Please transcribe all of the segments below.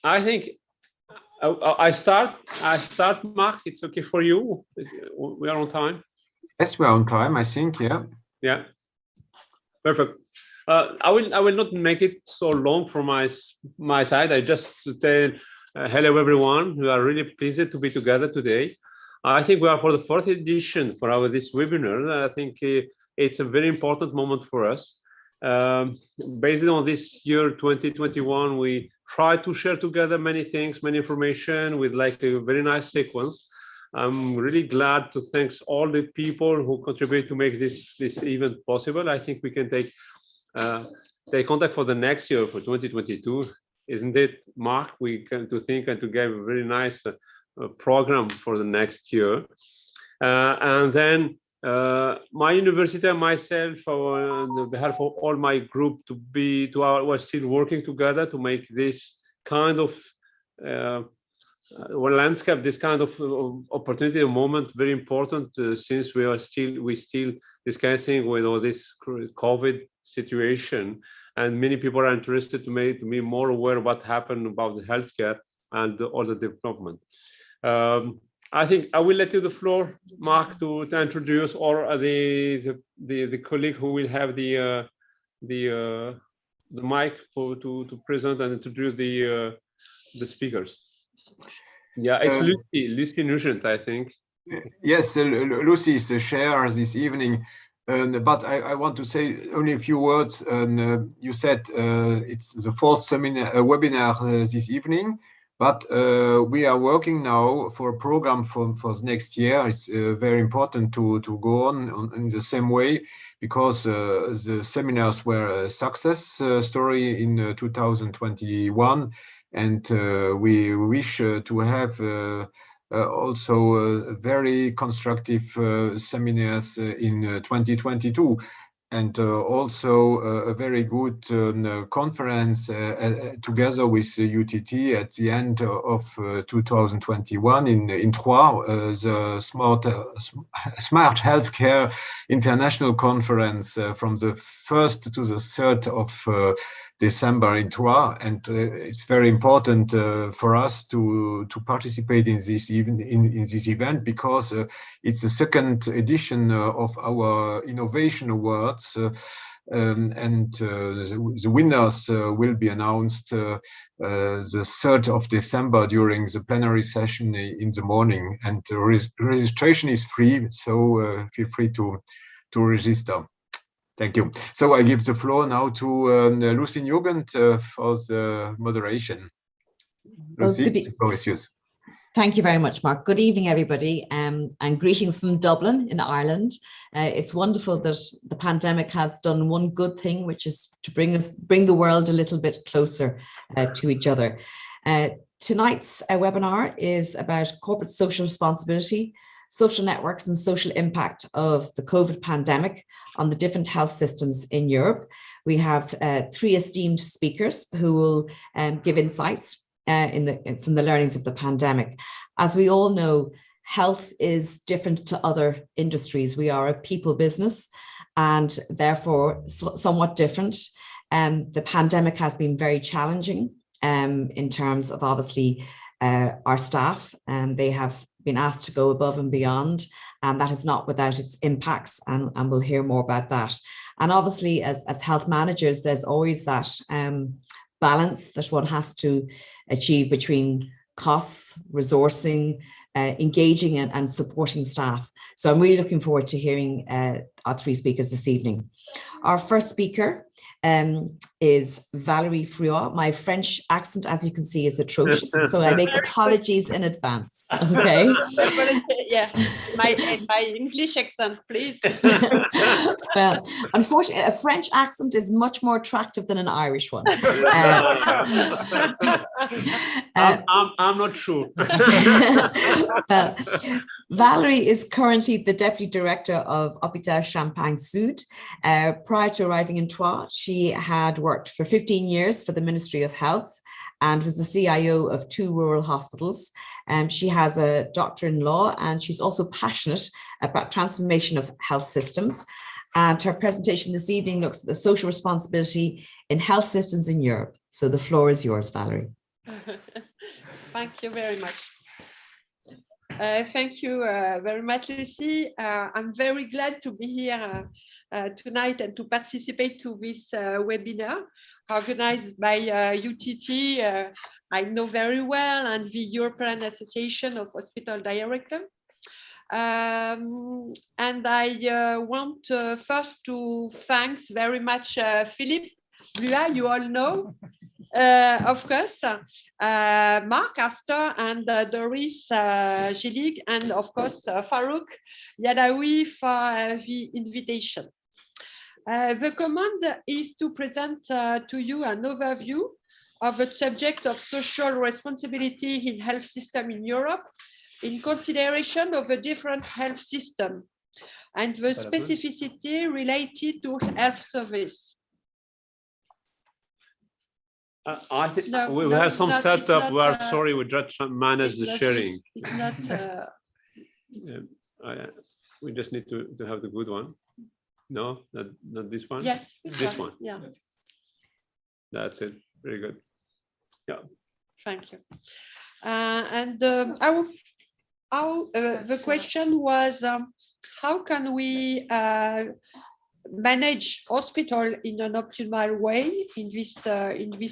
I think I start, Mark. It's okay for you? We are on time. Yes, we're on time, I think, yeah. Yeah, perfect. I will not make it so long from my side. I just tell hello everyone. We are really pleased to be together today. I think we are for the fourth edition for this webinar. I think it's a very important moment for us. Based on this year 2021, we try to share together many things, many information with like a very nice sequence. I'm really glad to thank all the people who contribute to make this event possible. I think we can take contact for the next year, for 2022, isn't it, Mark? We can to think and to give a very nice program for the next year, and then my university and myself, on behalf of all my group, we're still working together to make this kind of landscape, this kind of opportunity, a moment very important, since we still discussing with all this COVID situation, and many people are interested to be more aware of what happened about the healthcare and all the development. I think I will let you the floor, Mark, to introduce, or the colleague who will have the mic to present and introduce the speakers. Yeah, it's Lucy Nugent, I think. Yes, Lucy is the chair this evening, but I want to say only a few words. You said it's the fourth webinar this evening, but we are working now for a program for next year. It's very important to go on in the same way, because the seminars were a success story in 2021. And we wish to have also very constructive seminars in 2022, and also a very good conference together with UTT at the end of 2021 in Troyes, the Smart Healthcare International Conference from the 1st to the 3rd of December in Troyes, and it's very important for us to participate in this event, because it's the second edition of our Innovation Awards, and the winners will be announced the 3rd of December during the plenary session in the morning, and registration is free, so feel free to register. Thank you. So I give the floor now to Lucy Nugent for the moderation. Lucy, the floor is yours. Thank you very much, Mark. Good evening, everybody, and greetings from Dublin in Ireland. It's wonderful that the pandemic has done one good thing, which is to bring the world a little bit closer to each other. Tonight's webinar is about corporate social responsibility, social networks and social impact of the COVID pandemic on the different health systems in Europe. We have three esteemed speakers who will give insights from the learnings of the pandemic. As we all know, health is different to other industries. We are a people business, and therefore somewhat different. The pandemic has been very challenging in terms of obviously our staff, and they have been asked to go above and beyond, and that is not without its impacts, and we'll hear more about that. And obviously, as health managers, there's always that balance that one has to achieve between costs, resourcing, engaging and supporting staff. So I'm really looking forward to hearing our three speakers this evening. Our first speaker is Valérie Friot. My French accent, as you can see, is atrocious, so I make apologies in advance. Okay. Yeah, my English accent, please. Well, unfortunately, a French accent is much more attractive than an Irish one. I'm not sure. Valérie is currently the Deputy Director of Hôpital Champagne Sud. Prior to arriving in Troyes, she had worked for 15 years for the Ministry of Health and was the CIO of 2 rural hospitals. She has a doctorate in law, and she's also passionate about transformation of health systems. And her presentation this evening looks at the social responsibility in health systems in Europe. So the floor is yours, Valérie. Thank you very much. Thank you very much, Lucy. I'm very glad to be here tonight and to participate to this webinar organized by UTT. I know very well, and the European Association of Hospital Directors. And I want first to thank very much Philippe Blua, you all know, of course, Mark Astor and Doris Gillig, and of course Farouk Yadawi for the invitation. The command is to present to you an overview of the subject of social responsibility in health system in Europe, in consideration of the different health system and the specificity related to health service. I think we have some setup. We are sorry, we just manage the sharing. It's not. We just need to have the good one. No, not this one. Yes, this one. Yeah. That's it. Very good. Yeah. Thank you. And the question was, how can we manage hospital in an optimal way in this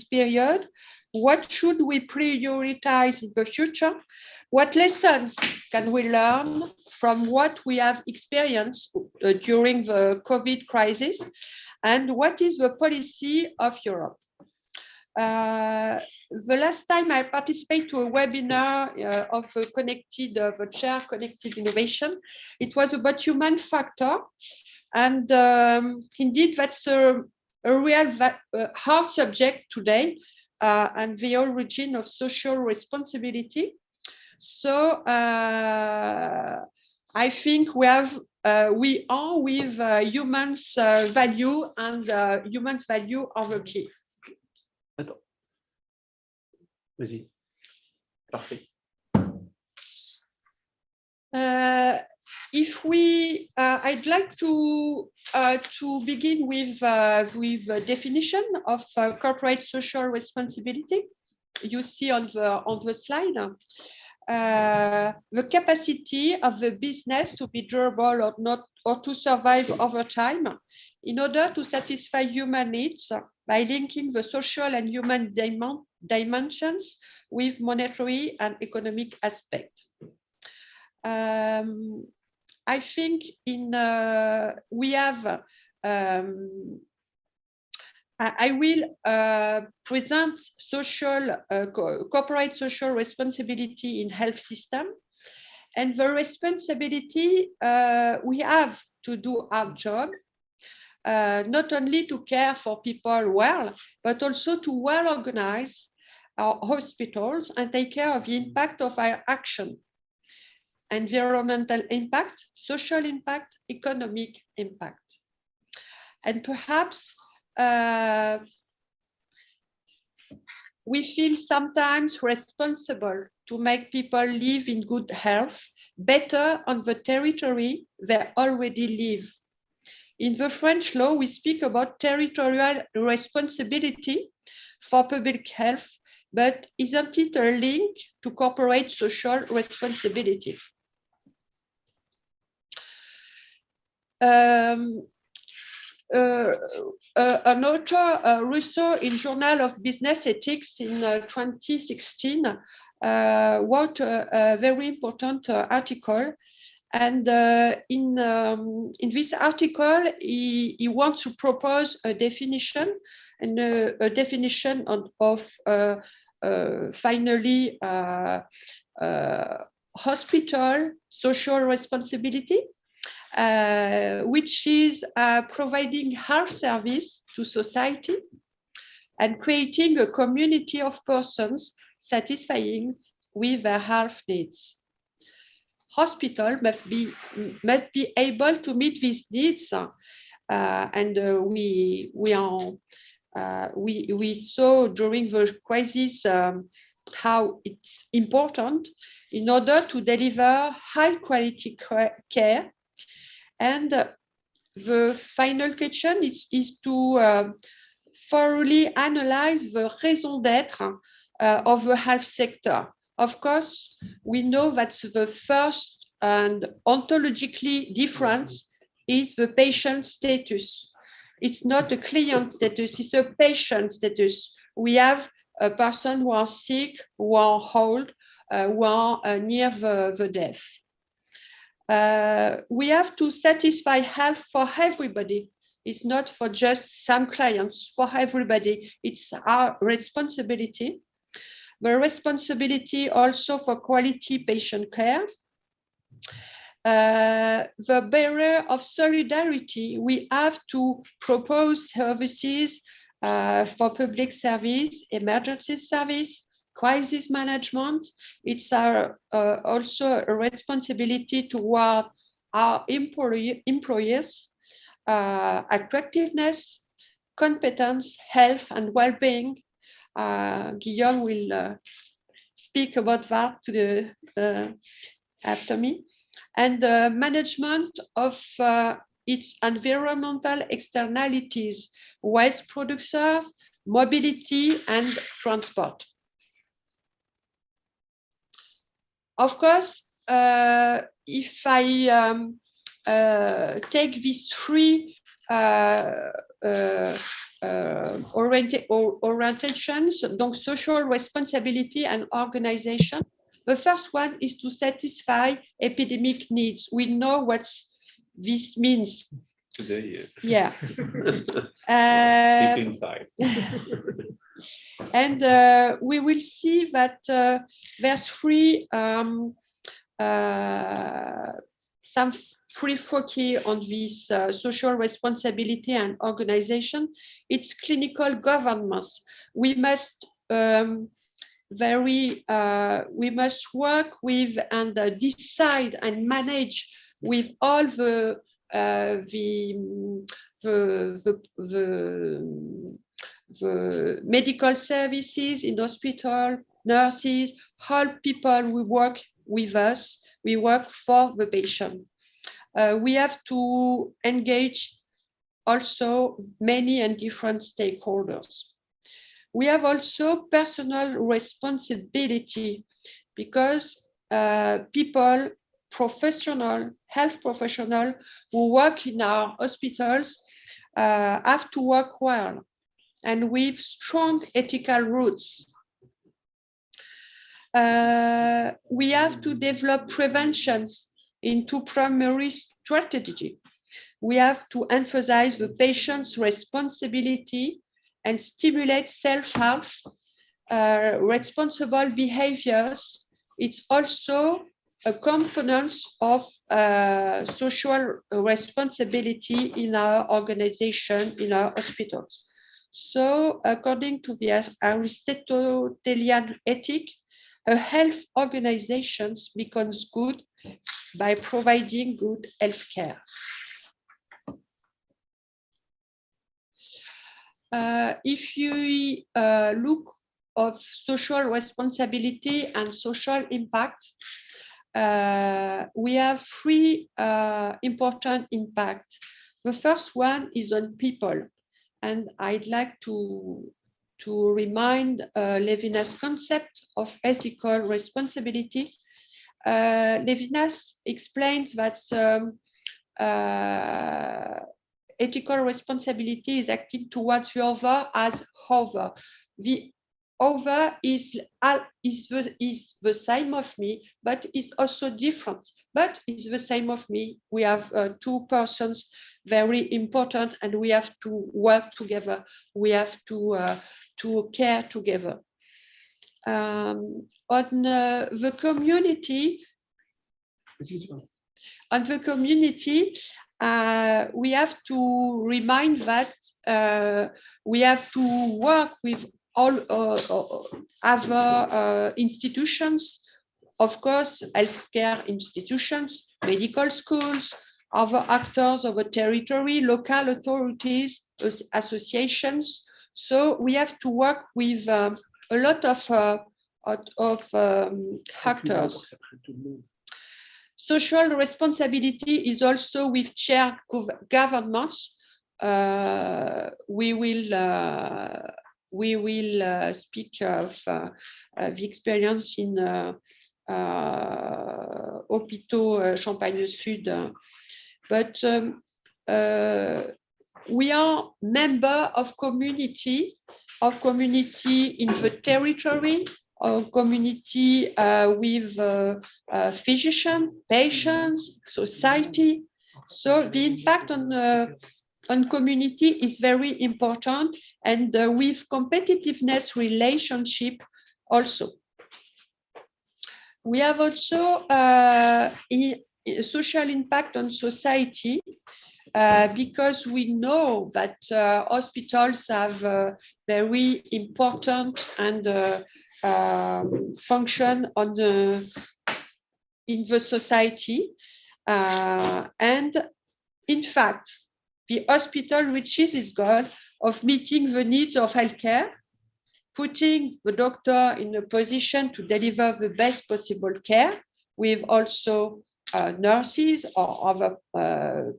period? What should we prioritize in the future? What lessons can we learn from what we have experienced during the COVID crisis? And what is the policy of Europe? The last time I participated to a webinar of the chair Connected Innovation, it was about human factor. And indeed, that's a real hard subject today, and the origin of social responsibility. So I think we are with humans' value, and humans' value are the key. Attends. Vas-y. Parfait. I'd like to begin with the definition of corporate social responsibility. You see on the slide the capacity of the business to be durable or not, or to survive over time, in order to satisfy human needs by linking the social and human dimensions with monetary and economic aspects. I think we have, I will present corporate social responsibility in health system, and the responsibility we have to do our job, not only to care for people well, but also to well organize our hospitals and take care of the impact of our action. Environmental impact, social impact, economic impact. And perhaps we feel sometimes responsible to make people live in good health, better on the territory they already live. In the French law, we speak about territorial responsibility for public health, but isn't it a link to corporate social responsibility? An author, Rousseau, in Journal of Business Ethics in 2016, wrote a very important article. And in this article, he wants to propose a definition, and a definition of finally hospital social responsibility, which is providing health service to society and creating a community of persons satisfying with their health needs. Hospital must be able to meet these needs, and we saw during the crisis how it's important in order to deliver high quality care. And the final question is to thoroughly analyze the raison d'être of the health sector. Of course, we know that the first and ontologically difference is the patient status. It's not a client status, it's a patient status. We have a person who are sick, who are old, who are near the death. We have to satisfy health for everybody. It's not for just some clients, for everybody. It's our responsibility. The responsibility also for quality patient care. The barrier of solidarity, we have to propose services for public service, emergency service, crisis management. It's our also a responsibility toward our employees, attractiveness, competence, health, and well-being. Guillaume will speak about that after me. And the management of its environmental externalities, waste production, mobility, and transport. Of course, if I take these three orientations, donc social responsibility and organization. The first one is to satisfy epidemic needs. We know what this means. Today, yeah. Deep inside. And we will see that there's some three focus on this social responsibility and organization. It's clinical governance. We must we must work with and decide and manage with all the medical services in hospital, nurses, all people who work with us. We work for the patient. We have to engage also many and different stakeholders. We have also personal responsibility because people, health professional who work in our hospitals have to work well and with strong ethical roots. We have to develop preventions into primary strategy. We have to emphasize the patient's responsibility and stimulate self-help, responsible behaviors. It's also a component of social responsibility in our organization, in our hospitals. So according to the Aristotelian ethic, a health organization becomes good by providing good health care. If you look at social responsibility and social impact, we have three important impacts. The first one is on people, and I'd like to remind Levinas' concept of ethical responsibility. Levinas explains that ethical responsibility is acting towards the other as other. The other is the same of me, but is also different, but is the same of me. We have two persons, very important, and we have to work together. We have to care together. On the community, we have to remind that we have to work with all other institutions, of course, healthcare institutions, medical schools, other actors of the territory, local authorities, associations. So we have to work with a lot of actors. Social responsibility is also with shared governance. We will we will speak of the experience in Hôpitaux Champagne Sud. But we are member of community in the territory, of community with physicians, patients, society. So the impact on community is very important, and with competitiveness relationship also. We have also social impact on society, because we know that hospitals have very important and function in the society, and in fact, the hospital reaches its goal of meeting the needs of healthcare, putting the doctor in a position to deliver the best possible care, with also nurses or other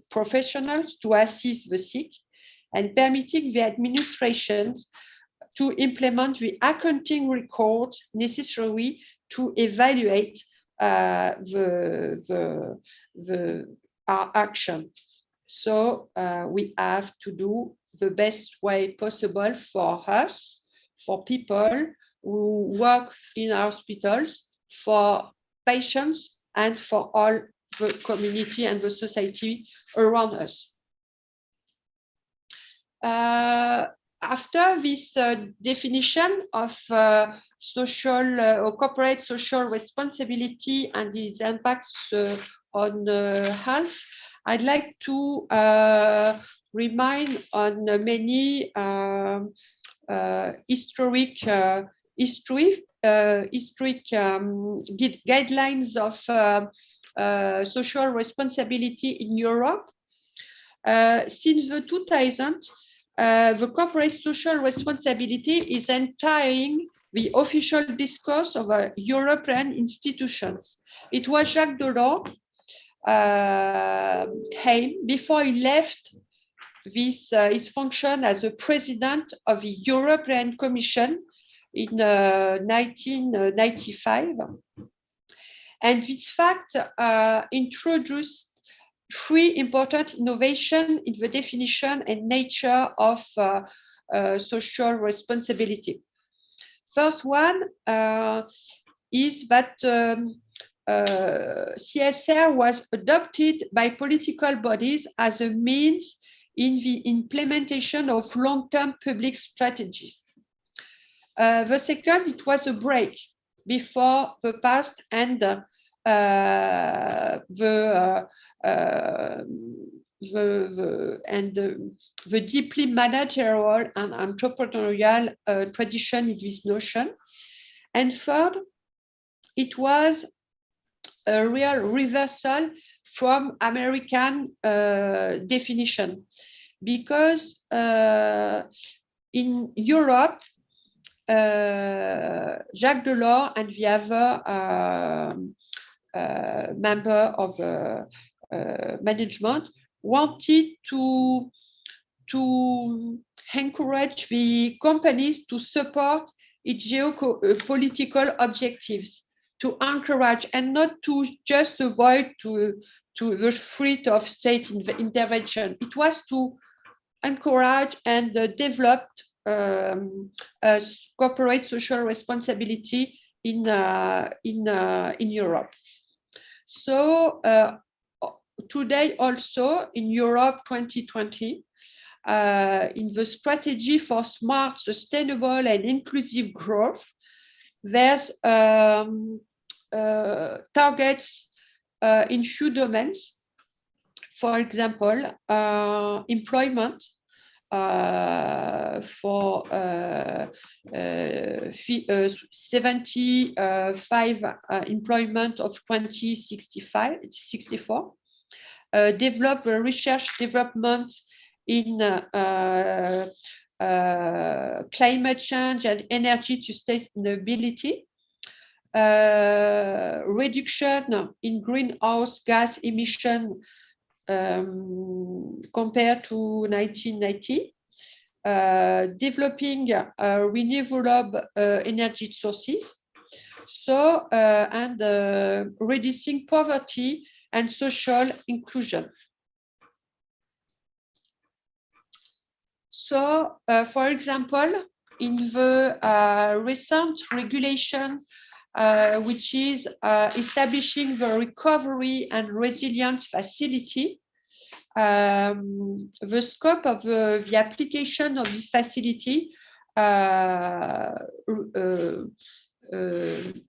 professionals to assist the sick, and permitting the administration to implement the accounting records necessary to evaluate our action. So we have to do the best way possible for us, for people who work in hospitals, for patients, and for all the community and the society around us. After this definition of social or corporate social responsibility and its impacts on health, I'd like to remind on many historic guidelines of social responsibility in Europe. Since the 2000s, the corporate social responsibility is entering the official discourse of European institutions. It was Jacques Delors' aim before he left his function as the president of the European Commission in 1995. And this fact introduced three important innovations in the definition and nature of social responsibility. First one is that CSR was adopted by political bodies as a means in the implementation of long-term public strategies. The second, it was a break before the past and the deeply managerial and entrepreneurial tradition in this notion. And third, it was a real reversal from American definition, because in Europe, Jacques Delors and the other member of management wanted to encourage the companies to support its geopolitical objectives, to encourage and not to just avoid to the threat of state intervention. It was to encourage and develop corporate social responsibility in Europe. So today also in Europe 2020, in the strategy for smart, sustainable and inclusive growth, there's targets in few domains. For example, employment for 75 employment of 2064, develop research development in climate change and energy sustainability, reduction in greenhouse gas emission compared to 1990, developing renewable energy sources, so and reducing poverty and social inclusion. So, for example, in the recent regulation, which is establishing the Recovery and Resilience Facility, the scope of the application of this facility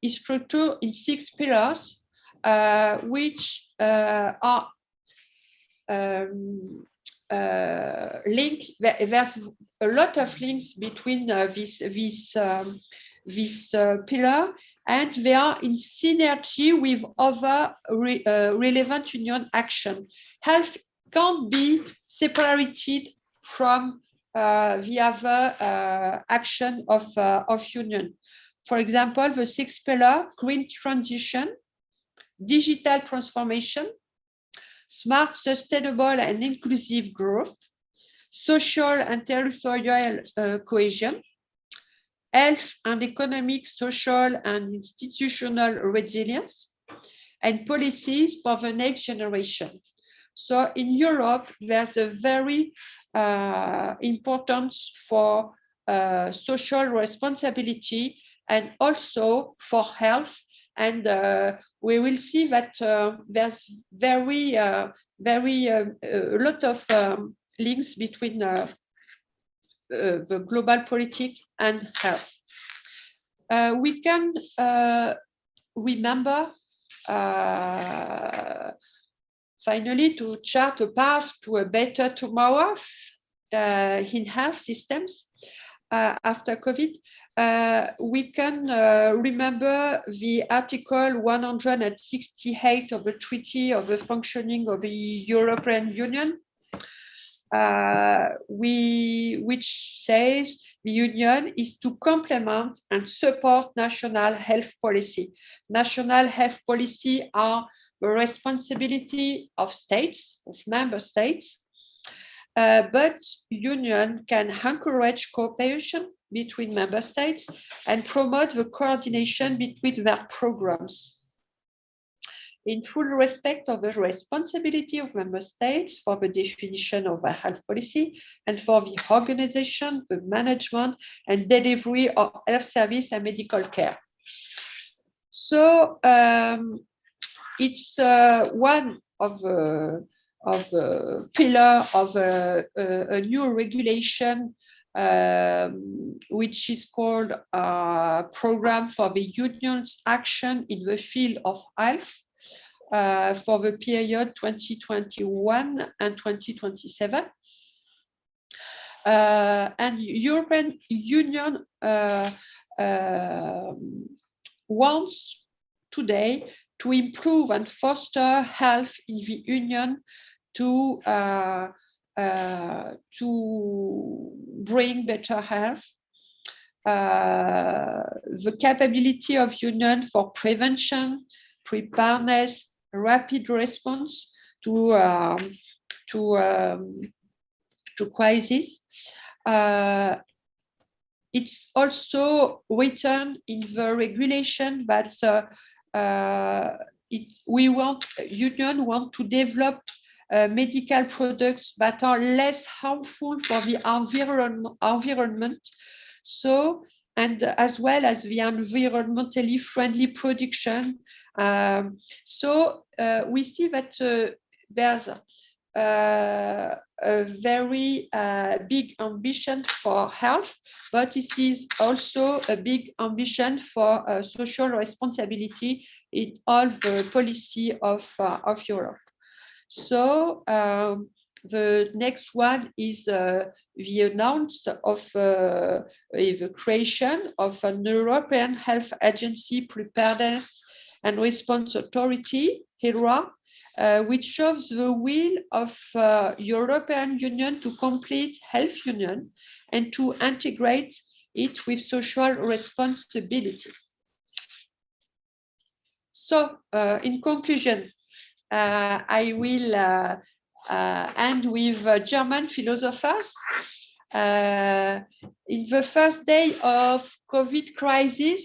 is structured in 6 pillars, which are link. There's a lot of links between this pillar, and they are in synergy with other relevant union action. Health can't be separated from the other action of union. For example, the 6th pillar: green transition, digital transformation, smart, sustainable, and inclusive growth, social and territorial cohesion, health and economic, social, and institutional resilience, and policies for the next generation. So in Europe, there's a very importance for social responsibility and also for health. And we will see that there's a lot of links between the global politics and health. We can remember finally to chart a path to a better tomorrow in health systems after COVID. We can remember the Article 168 of the Treaty of the Functioning of the European Union, which says the Union is to complement and support national health policy. National health policy are the responsibility of states, of member states, but Union can encourage cooperation between member states and promote the coordination between their programs. In full respect of the responsibility of member states for the definition of a health policy and for the organization, the management, and delivery of health service and medical care. So it's one of the pillar of a new regulation, which is called Program for the Union's Action in the Field of Health for the period 2021 and 2027. And European Union wants today to improve and foster health in the Union, to bring better health, the capability of Union for prevention, preparedness, rapid response to crisis. It's also written in the regulation that Union want to develop medical products that are less harmful for the environment. So, and as well as the environmentally friendly production. So we see that there's a very big ambition for health, but this is also a big ambition for social responsibility in all the policy of Europe. So the next one is the announcement of the creation of an European Health Agency, Preparedness and Response Authority, HERA, which shows the will of European Union to complete health union and to integrate it with social responsibility. So, in conclusion, I will end with German philosophers In the first day of COVID crisis,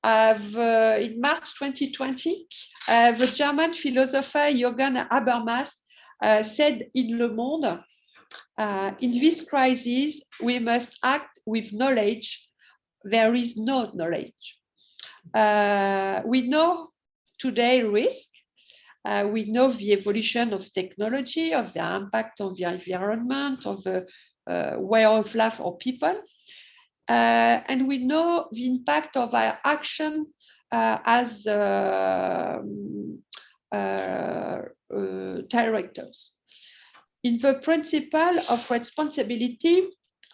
in March 2020, the German philosopher Jürgen Habermas said in Le Monde, in this crisis, we must act with knowledge. There is no knowledge. We know today risk. We know the evolution of technology, of the impact on the environment, of the way of life of people. And we know the impact of our action as directors. In the principle of responsibility,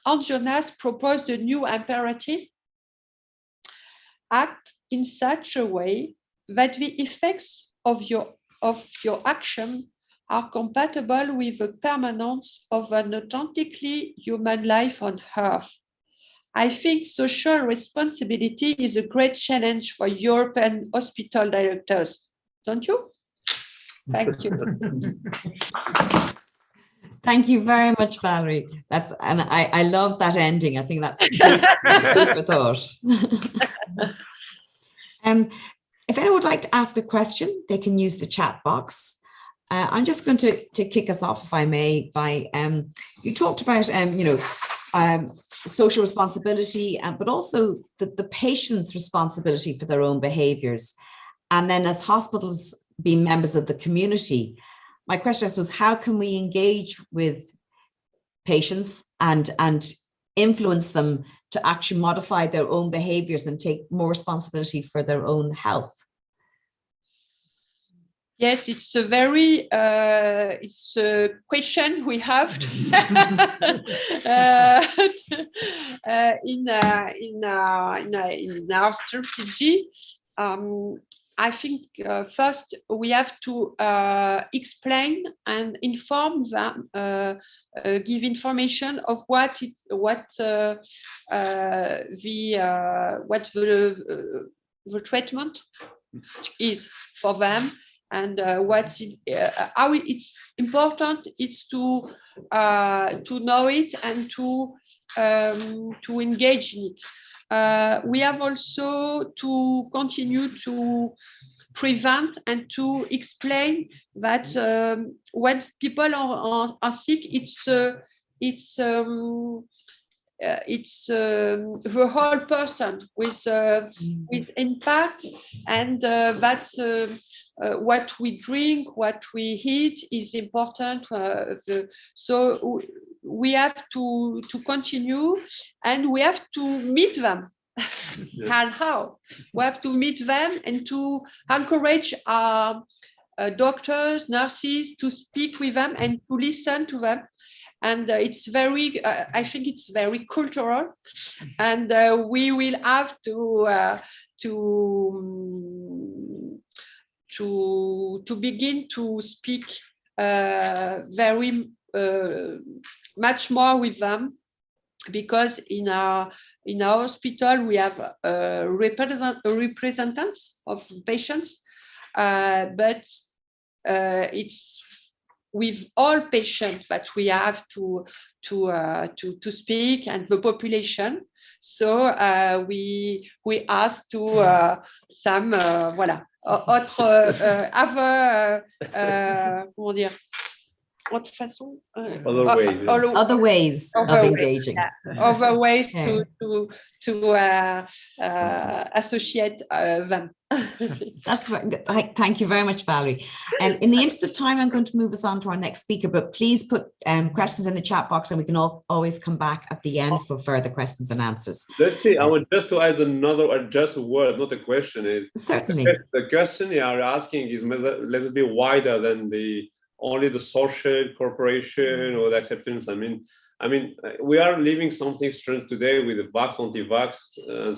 Hans Jonas proposed a new imperative: act in such a way that the effects of your action are compatible with the permanence of an authentically human life on Earth. I think social responsibility is a great challenge for European hospital directors, don't you? Thank you. Thank you very much, Valerie. And I love that ending. I think that's food for thought. If anyone would like to ask a question, they can use the chat box. I'm just going to kick us off, if I may, by you talked about social responsibility, but also the patient's responsibility for their own behaviours, and then as hospitals being members of the community. My question, I suppose, how can we engage with patients and influence them to actually modify their own behaviours and take more responsibility for their own health? Yes, it's a very it's a question we have in our strategy. I think first we have to explain and inform them, give information of what the treatment is for them, and how it's important. It's to know it and to engage in it. We have also to continue to prevent and to explain that when people are sick, it's the whole person with impact, and that's what we drink, what we eat is important. So we have to continue, and we have to meet them. Yeah. And how? We have to meet them and to encourage our doctors, nurses to speak with them and to listen to them. And it's very, I think it's very cultural, and we will have to begin to speak very much more with them, because in our hospital we have representatives of patients, but it's with all patients that we have to speak, and the population. So we ask to some voilà autre comment dire, autre façon, other ways of engaging, other ways to associate them. That's right. Thank you very much, Valerie. And in the interest of time, I'm going to move us on to our next speaker, but please put questions in the chat box, and we can always come back at the end for further questions and answers. Let's see, I want just to add another, just a word, not a question. Is certainly the question you are asking is a little bit wider than only the social cooperation or the acceptance. I mean, we are living something strange today with the vax, anti-vax,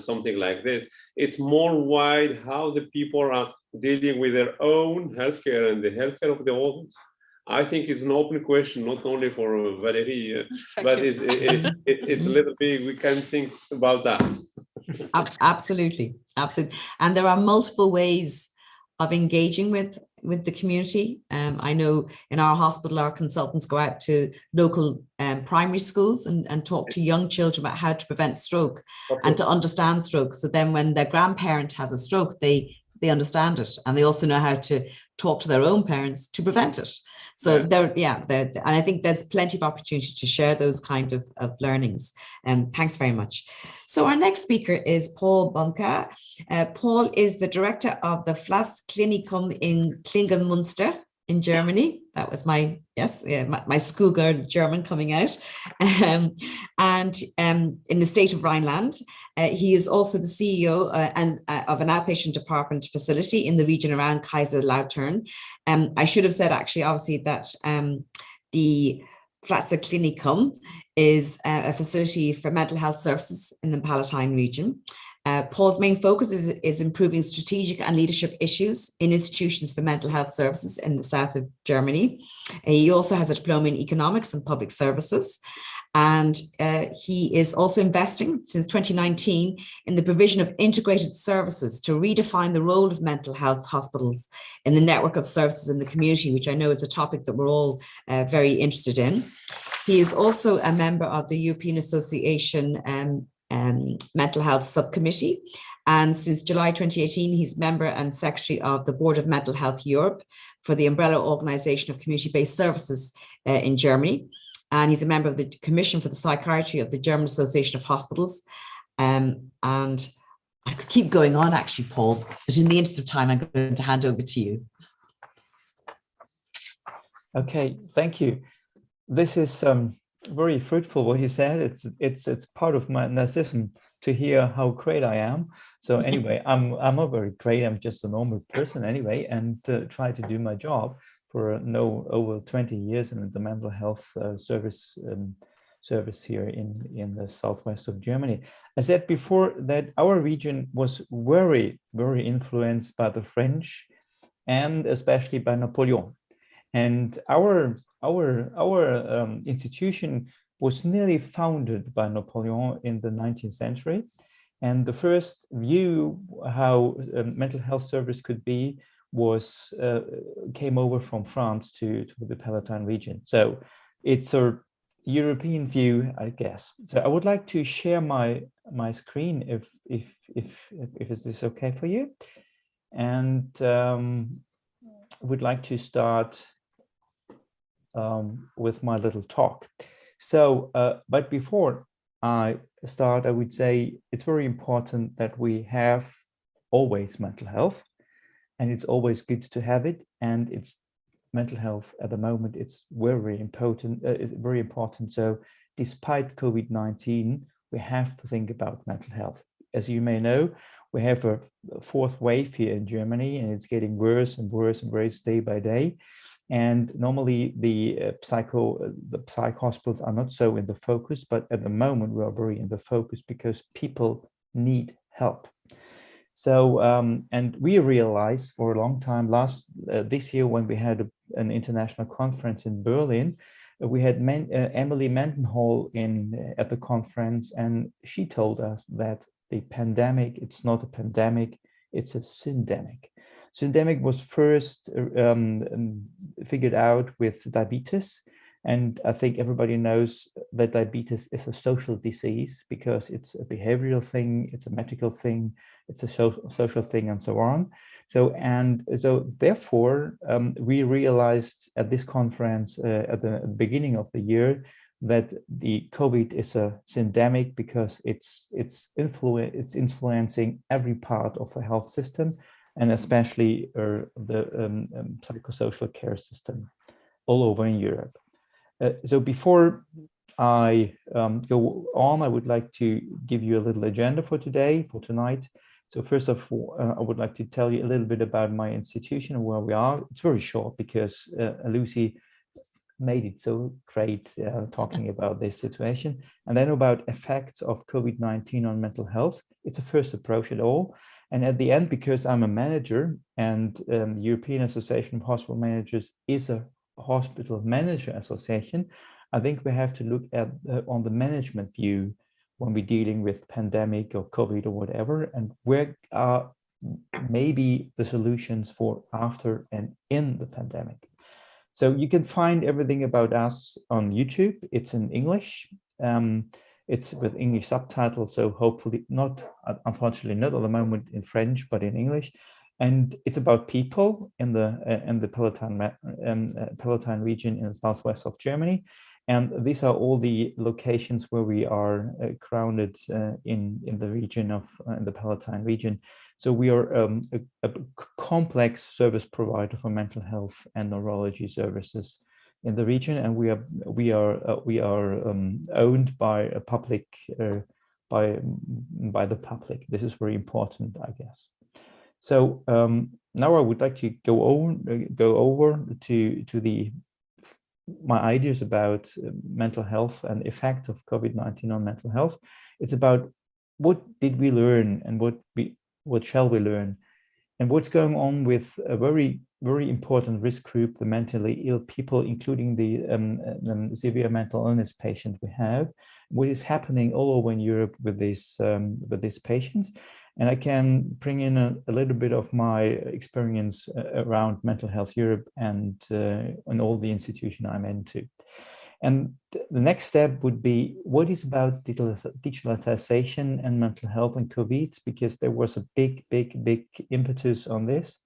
something like this. It's more wide how the people are dealing with their own healthcare and the healthcare of the others. I think it's an open question, not only for Valérie, but it's a little bit, we can think about that. Absolutely, absolutely. And there are multiple ways of engaging with with the community. I know in our hospital, our consultants go out to local primary schools and talk to young children about how to prevent stroke and to understand stroke. So then when their grandparent has a stroke, they understand it, and they also know how to talk to their own parents to prevent it. So and I think there's plenty of opportunity to share those kind of learnings. And thanks very much. So our next speaker is Paul Bunka. Paul is the director of the Flas Klinikum in Klingenmünster in Germany. That was my schoolgirl German coming out. And in the state of Rhineland. He is also the CEO of an outpatient department facility in the region around Kaiserslautern. I should have said actually, obviously, that the Flas Klinikum is a facility for mental health services in the Palatine region. Paul's main focus is improving strategic and leadership issues in institutions for mental health services in the south of Germany. He also has a diploma in economics and public services. And he is also investing since 2019 in the provision of integrated services to redefine the role of mental health hospitals in the network of services in the community, which I know is a topic that we're all very interested in. He is also a member of the European Association Mental Health Subcommittee. And since July 2018, he's member and secretary of the Board of Mental Health Europe for the umbrella organization of community-based services in Germany. And he's a member of the Commission for the Psychiatry of the German Association of Hospitals. And I could keep going on, actually, Paul, but in the interest of time, I'm going to hand over to you. Okay, thank you. This is very fruitful what you said. It's part of my narcissism to hear how great I am. So anyway, I'm not very great. I'm just a normal person anyway, and try to do my job for over 20 years in the mental health service here in the southwest of Germany. I said before that our region was very, very influenced by the French and especially by Napoleon. And our institution was nearly founded by Napoleon in the 19th century. And the first view how mental health service could be came over from France to the Palatine region. So it's a European view, I guess. So I would like to share my screen if is this okay for you, and would like to start with my little talk. So, but before I start, I would say it's very important that we have always mental health. And it's always good to have it, and it's mental health at the moment. It's very important. It's very important. So, despite COVID-19, we have to think about mental health. As you may know, we have a fourth wave here in Germany, and it's getting worse and worse and worse day by day. And normally, the psych hospitals are not so in the focus, but at the moment we are very in the focus because people need help. So, and we realized for a long time this year when we had an international conference in Berlin, we had Emily Mendenhall at the conference, and she told us that the pandemic, it's not a pandemic, it's a syndemic. Syndemic was first figured out with diabetes. And I think everybody knows that diabetes is a social disease because it's a behavioral thing, it's a medical thing, it's a social thing, and so on. So therefore, we realized at this conference at the beginning of the year that the COVID is a syndemic because it's influencing every part of the health system, and especially the psychosocial care system all over in Europe. So before I go on, I would like to give you a little agenda for tonight. So first of all, I would like to tell you a little bit about my institution and where we are. It's very short because Lucy made it so great talking about this situation. And then about effects of COVID-19 on mental health. It's a first approach at all. And at the end, because I'm a manager and the European Association of Hospital Managers is a hospital manager association, I think we have to look at on the management view when we're dealing with pandemic or COVID or whatever, and where are maybe the solutions for after and in the pandemic. So you can find everything about us on YouTube. It's in English. It's with English subtitles, so hopefully not, unfortunately not at the moment in French, but in English. And it's about people in the Palatine region in the southwest of Germany. And these are all the locations where we are grounded in the region of the Palatine region. So we are a complex service provider for mental health and neurology services in the region, and we are owned by a public by the public. This is very important, I guess. So now I would like to go over to my ideas about mental health and the effect of COVID-19 on mental health. It's about what did we learn and what shall we learn, and what's going on with a very, very important risk group, the mentally ill people, including the severe mental illness patient we have, what is happening all over in Europe with these patients. And I can bring in a little bit of my experience around Mental Health Europe and all the institution I'm into. And the next step would be, what is about digitalization and mental health and COVID, because there was a big impetus on this.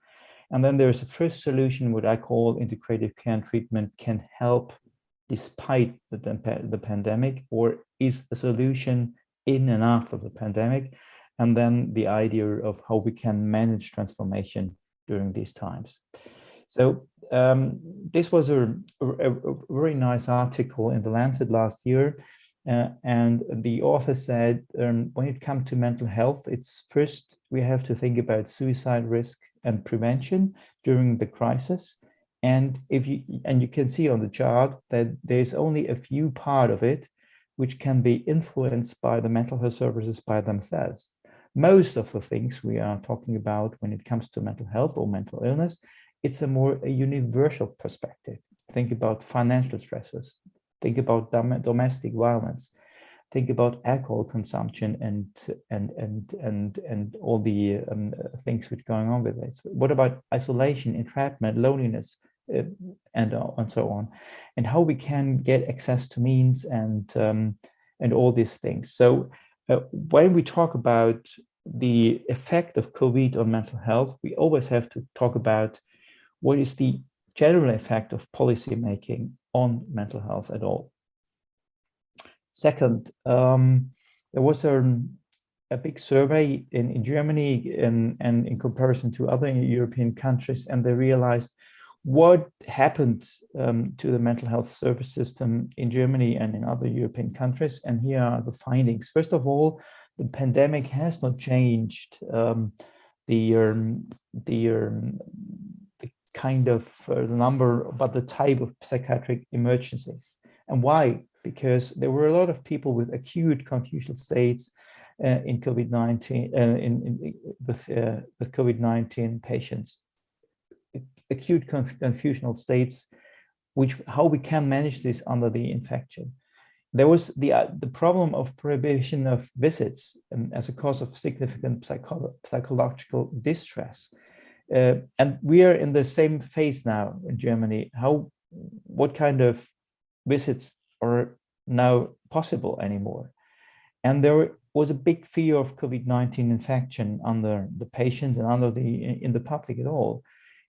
And then there's a first solution, what I call integrated care and treatment can help despite the pandemic, or is a solution in and after the pandemic. And then the idea of how we can manage transformation during these times. So this was a very nice article in The Lancet last year. And the author said, when it comes to mental health, it's first, we have to think about suicide risk and prevention during the crisis. And you can see on the chart that there's only a few part of it which can be influenced by the mental health services by themselves. Most of the things we are talking about when it comes to mental health or mental illness, it's a more universal perspective. Think about financial stresses, think about domestic violence, think about alcohol consumption and all the things which are going on with this. What about isolation, entrapment, loneliness, and so on, and how we can get access to means and all these things. So when we talk about the effect of COVID on mental health, we always have to talk about what is the general effect of policy making on mental health at all. Second, there was a big survey in Germany and in comparison to other European countries, and they realized what happened to the mental health service system in Germany and in other European countries. And here are the findings. First of all, the pandemic has not changed the kind of the number, but the type of psychiatric emergencies. And why? Because there were a lot of people with acute confusional states in COVID-19 with COVID-19 patients. Acute confusional states, how we can manage this under the infection. There was the problem of prohibition of visits as a cause of significant psychological distress. And we are in the same phase now in Germany. What kind of visits are now possible anymore? And there was a big fear of COVID-19 infection under the patients and in the public at all.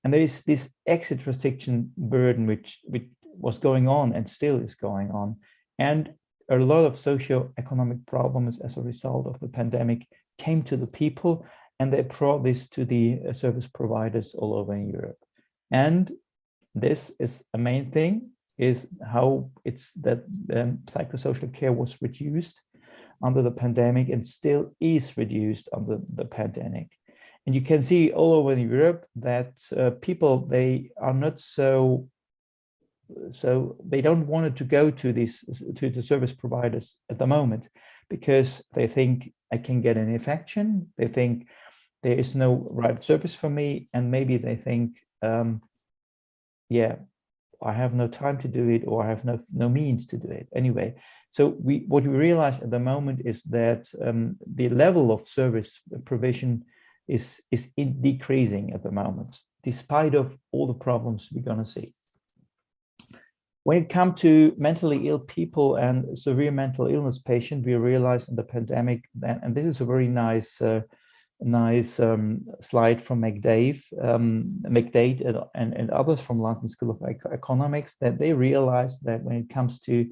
And there is this exit restriction burden which was going on and still is going on. And a lot of socio-economic problems as a result of the pandemic came to the people, and they brought this to the service providers all over in Europe. And this is a main thing, is how it's that psychosocial care was reduced under the pandemic and still is reduced under the pandemic. And you can see all over in Europe that people, they are not so they don't want to go to the service providers at the moment, because they think I can get an infection. They think there is no right service for me. And maybe they think, yeah, I have no time to do it, or I have no means to do it anyway. So what we realize at the moment is that the level of service provision is decreasing at the moment, despite of all the problems we're going to see. When it comes to mentally ill people and severe mental illness patients, we realized in the pandemic that, and this is a very nice slide from McDade and others from London School of Economics, that they realized that when it comes to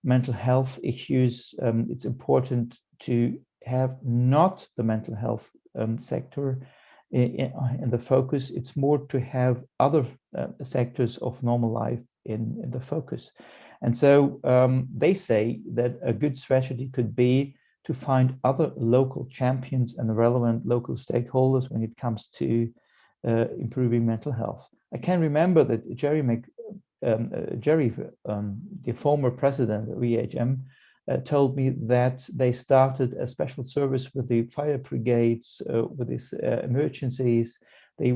mental health issues, it's important to have not the mental health sector in the focus. It's more to have other sectors of normal life in the focus. And so they say that a good strategy could be to find other local champions and relevant local stakeholders when it comes to improving mental health. I can remember that Jerry, the former president of EHM, told me that they started a special service with the fire brigades, with these emergencies. They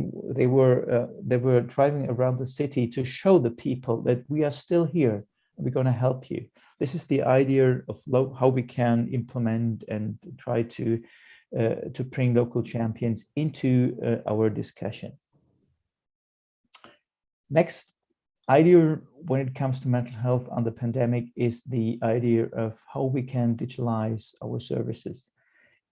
were driving around the city to show the people that we are still here. We're going to help you. This is the idea of how we can implement and try to bring local champions into our discussion. Next idea when it comes to mental health on the pandemic is the idea of how we can digitalize our services.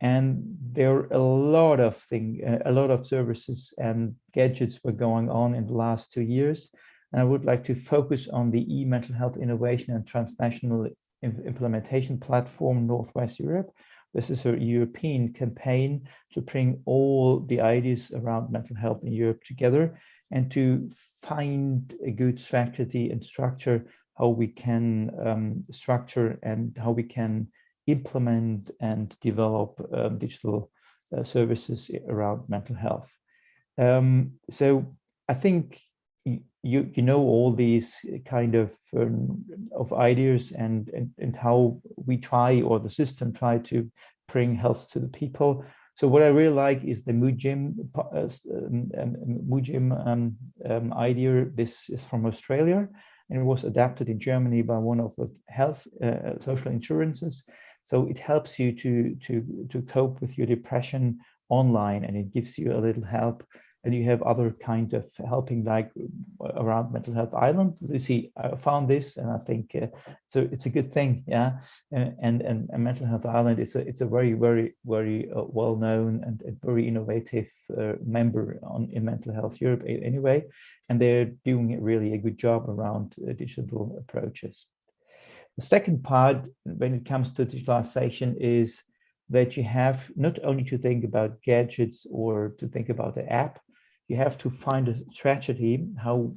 And there are a lot of services and gadgets were going on in the last 2 years. And I would like to focus on the e-mental health innovation and transnational implementation platform Northwest Europe. This is a European campaign to bring all the ideas around mental health in Europe together and to find a good strategy and structure how we can structure and how we can implement and develop digital services around mental health. So I think you know all these kind of ideas and how we try, or the system try, to bring health to the people. So what I really like is the MooGym idea. This is from Australia, and it was adapted in Germany by one of the health social insurances. So it helps you to cope with your depression online, and it gives you a little help. And you have other kind of helping, like around Mental Health Ireland. Lucy found this, and I think so. It's a good thing, yeah. And Mental Health Ireland is a very well known and very innovative member in Mental Health Europe anyway, and they're doing really a good job around digital approaches. The second part when it comes to digitalization is that you have not only to think about gadgets or to think about the app, you have to find a strategy how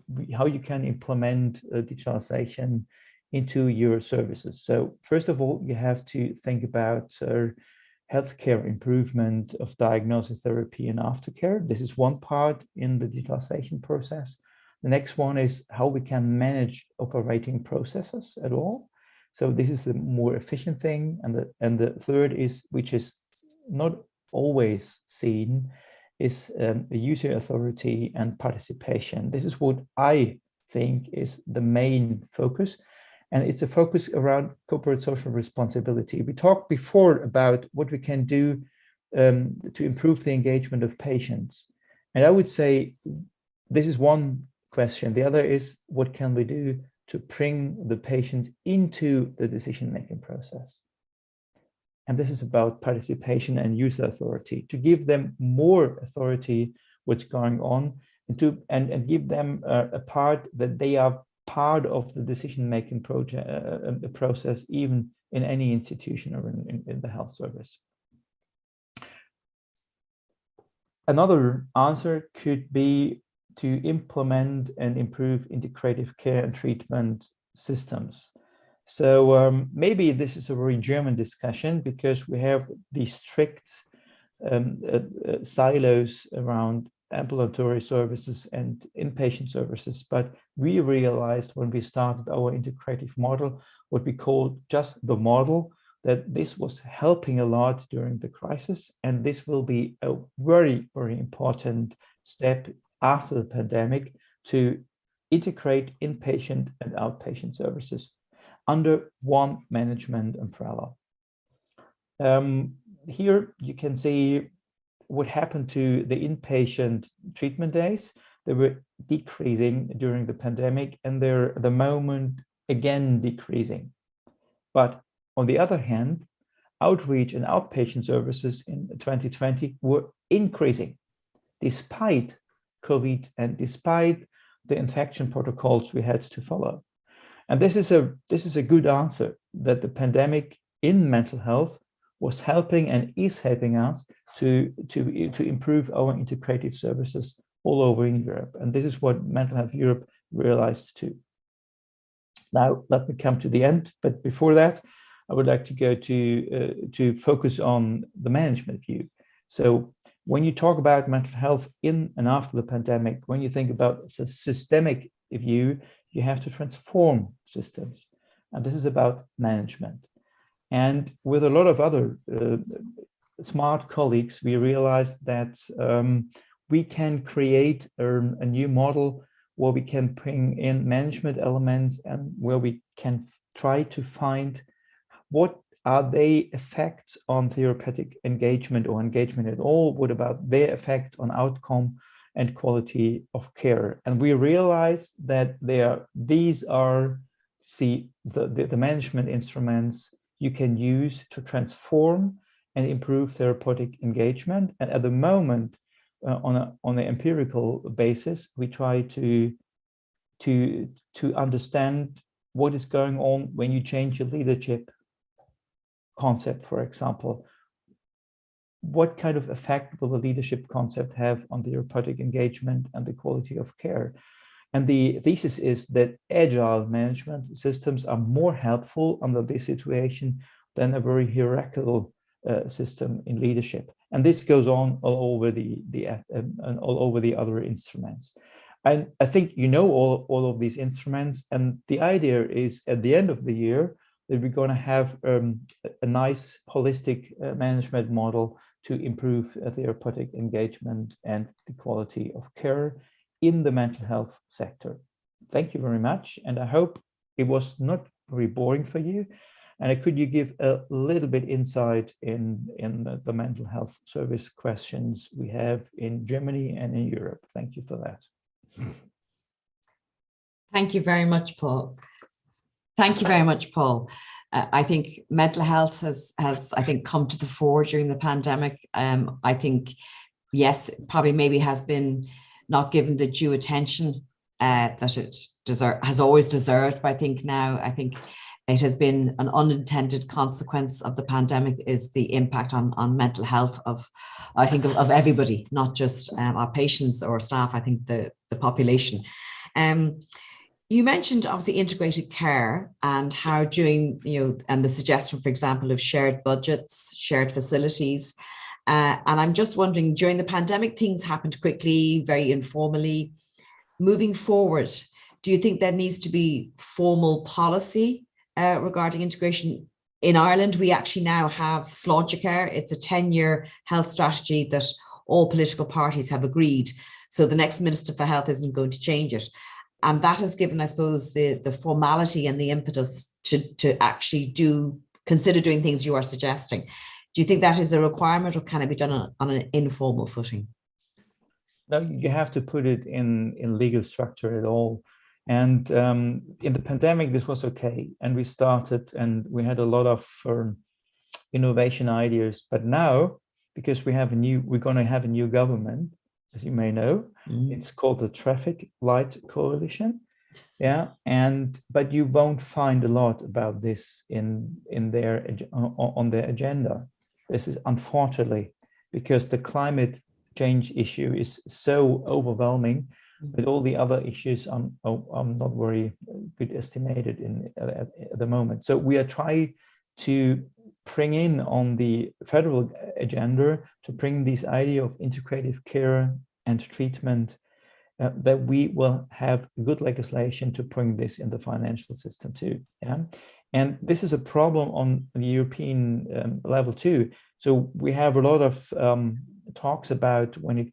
you can implement digitalization into your services. So first of all, you have to think about healthcare improvement of diagnosis, therapy, and aftercare. This is one part in the digitalization process. The next one is how we can manage operating processes at all. So this is the more efficient thing. And the third is, which is not always seen, is user authority and participation. This is what I think is the main focus. And it's a focus around corporate social responsibility. We talked before about what we can do to improve the engagement of patients. And I would say this is one question. The other is, what can we do to bring the patient into the decision-making process? And this is about participation and user authority, to give them more authority what's going on, and give them a part that they are part of the decision-making process, even in any institution or in the health service. Another answer could be to implement and improve integrative care and treatment systems. So maybe this is a very German discussion, because we have these strict silos around ambulatory services and inpatient services. But we realized when we started our integrative model, what we call just the model, that this was helping a lot during the crisis. And this will be a very, very important step after the pandemic to integrate inpatient and outpatient services under one management umbrella. Here you can see what happened to the inpatient treatment days. They were decreasing during the pandemic, and they're at the moment again decreasing. But on the other hand, outreach and outpatient services in 2020 were increasing despite COVID and despite the infection protocols we had to follow. And this is a good answer, that the pandemic in mental health was helping and is helping us to improve our integrative services all over in Europe. And this is what Mental Health Europe realized too. Now, let me come to the end. But before that, I would like to go to focus on the management view. So when you talk about mental health in and after the pandemic, when you think about a systemic view, you have to transform systems. And this is about management. And with a lot of other smart colleagues, we realized that we can create a new model where we can bring in management elements and where we can try to find what are their effects on therapeutic engagement or engagement at all, what about their effect on outcome and quality of care. And we realized that these are the management instruments you can use to transform and improve therapeutic engagement. And at the moment, on an empirical basis, we try to understand what is going on when you change your leadership concept, for example. What kind of effect will the leadership concept have on therapeutic engagement and the quality of care? And the thesis is that agile management systems are more helpful under this situation than a very hierarchical system in leadership. And this goes on all over the other instruments. And I think you know all of these instruments. And the idea is at the end of the year that we're going to have a nice holistic management model to improve therapeutic engagement and the quality of care in the mental health sector. Thank you very much. And I hope it was not very boring for you. And could you give a little bit insight in the mental health service questions we have in Germany and in Europe? Thank you for that. Thank you very much, Paul. Thank you very much, Paul. I think mental health has I think come to the fore during the pandemic. I think, yes, probably maybe has been not given the due attention that it has always deserved. But I think now, it has been an unintended consequence of the pandemic is the impact on mental health of everybody, not just our patients or staff, I think the population. You mentioned obviously integrated care and how during, and the suggestion, for example, of shared budgets, shared facilities. And I'm just wondering, during the pandemic, things happened quickly, very informally. Moving forward, do you think there needs to be formal policy regarding integration? In Ireland, we actually now have Sláintecare. It's a 10-year health strategy that all political parties have agreed. So the next Minister for Health isn't going to change it. And that has given, I suppose, the formality and the impetus to actually consider doing things you are suggesting. Do you think that is a requirement, or can it be done on an informal footing? No, you have to put it in legal structure at all. And in the pandemic, this was okay. And we started and we had a lot of innovation ideas. But now, because we're going to have a new government, as you may know, it's called the Traffic Light Coalition. Yeah. But you won't find a lot about this on their agenda. This is unfortunately because the climate change issue is so overwhelming. But all the other issues are not very good estimated at the moment. So we are trying to bring in on the federal agenda to bring this idea of integrative care and treatment, that we will have good legislation to bring this in the financial system too. Yeah, and this is a problem on the European level too. So we have a lot of talks about when it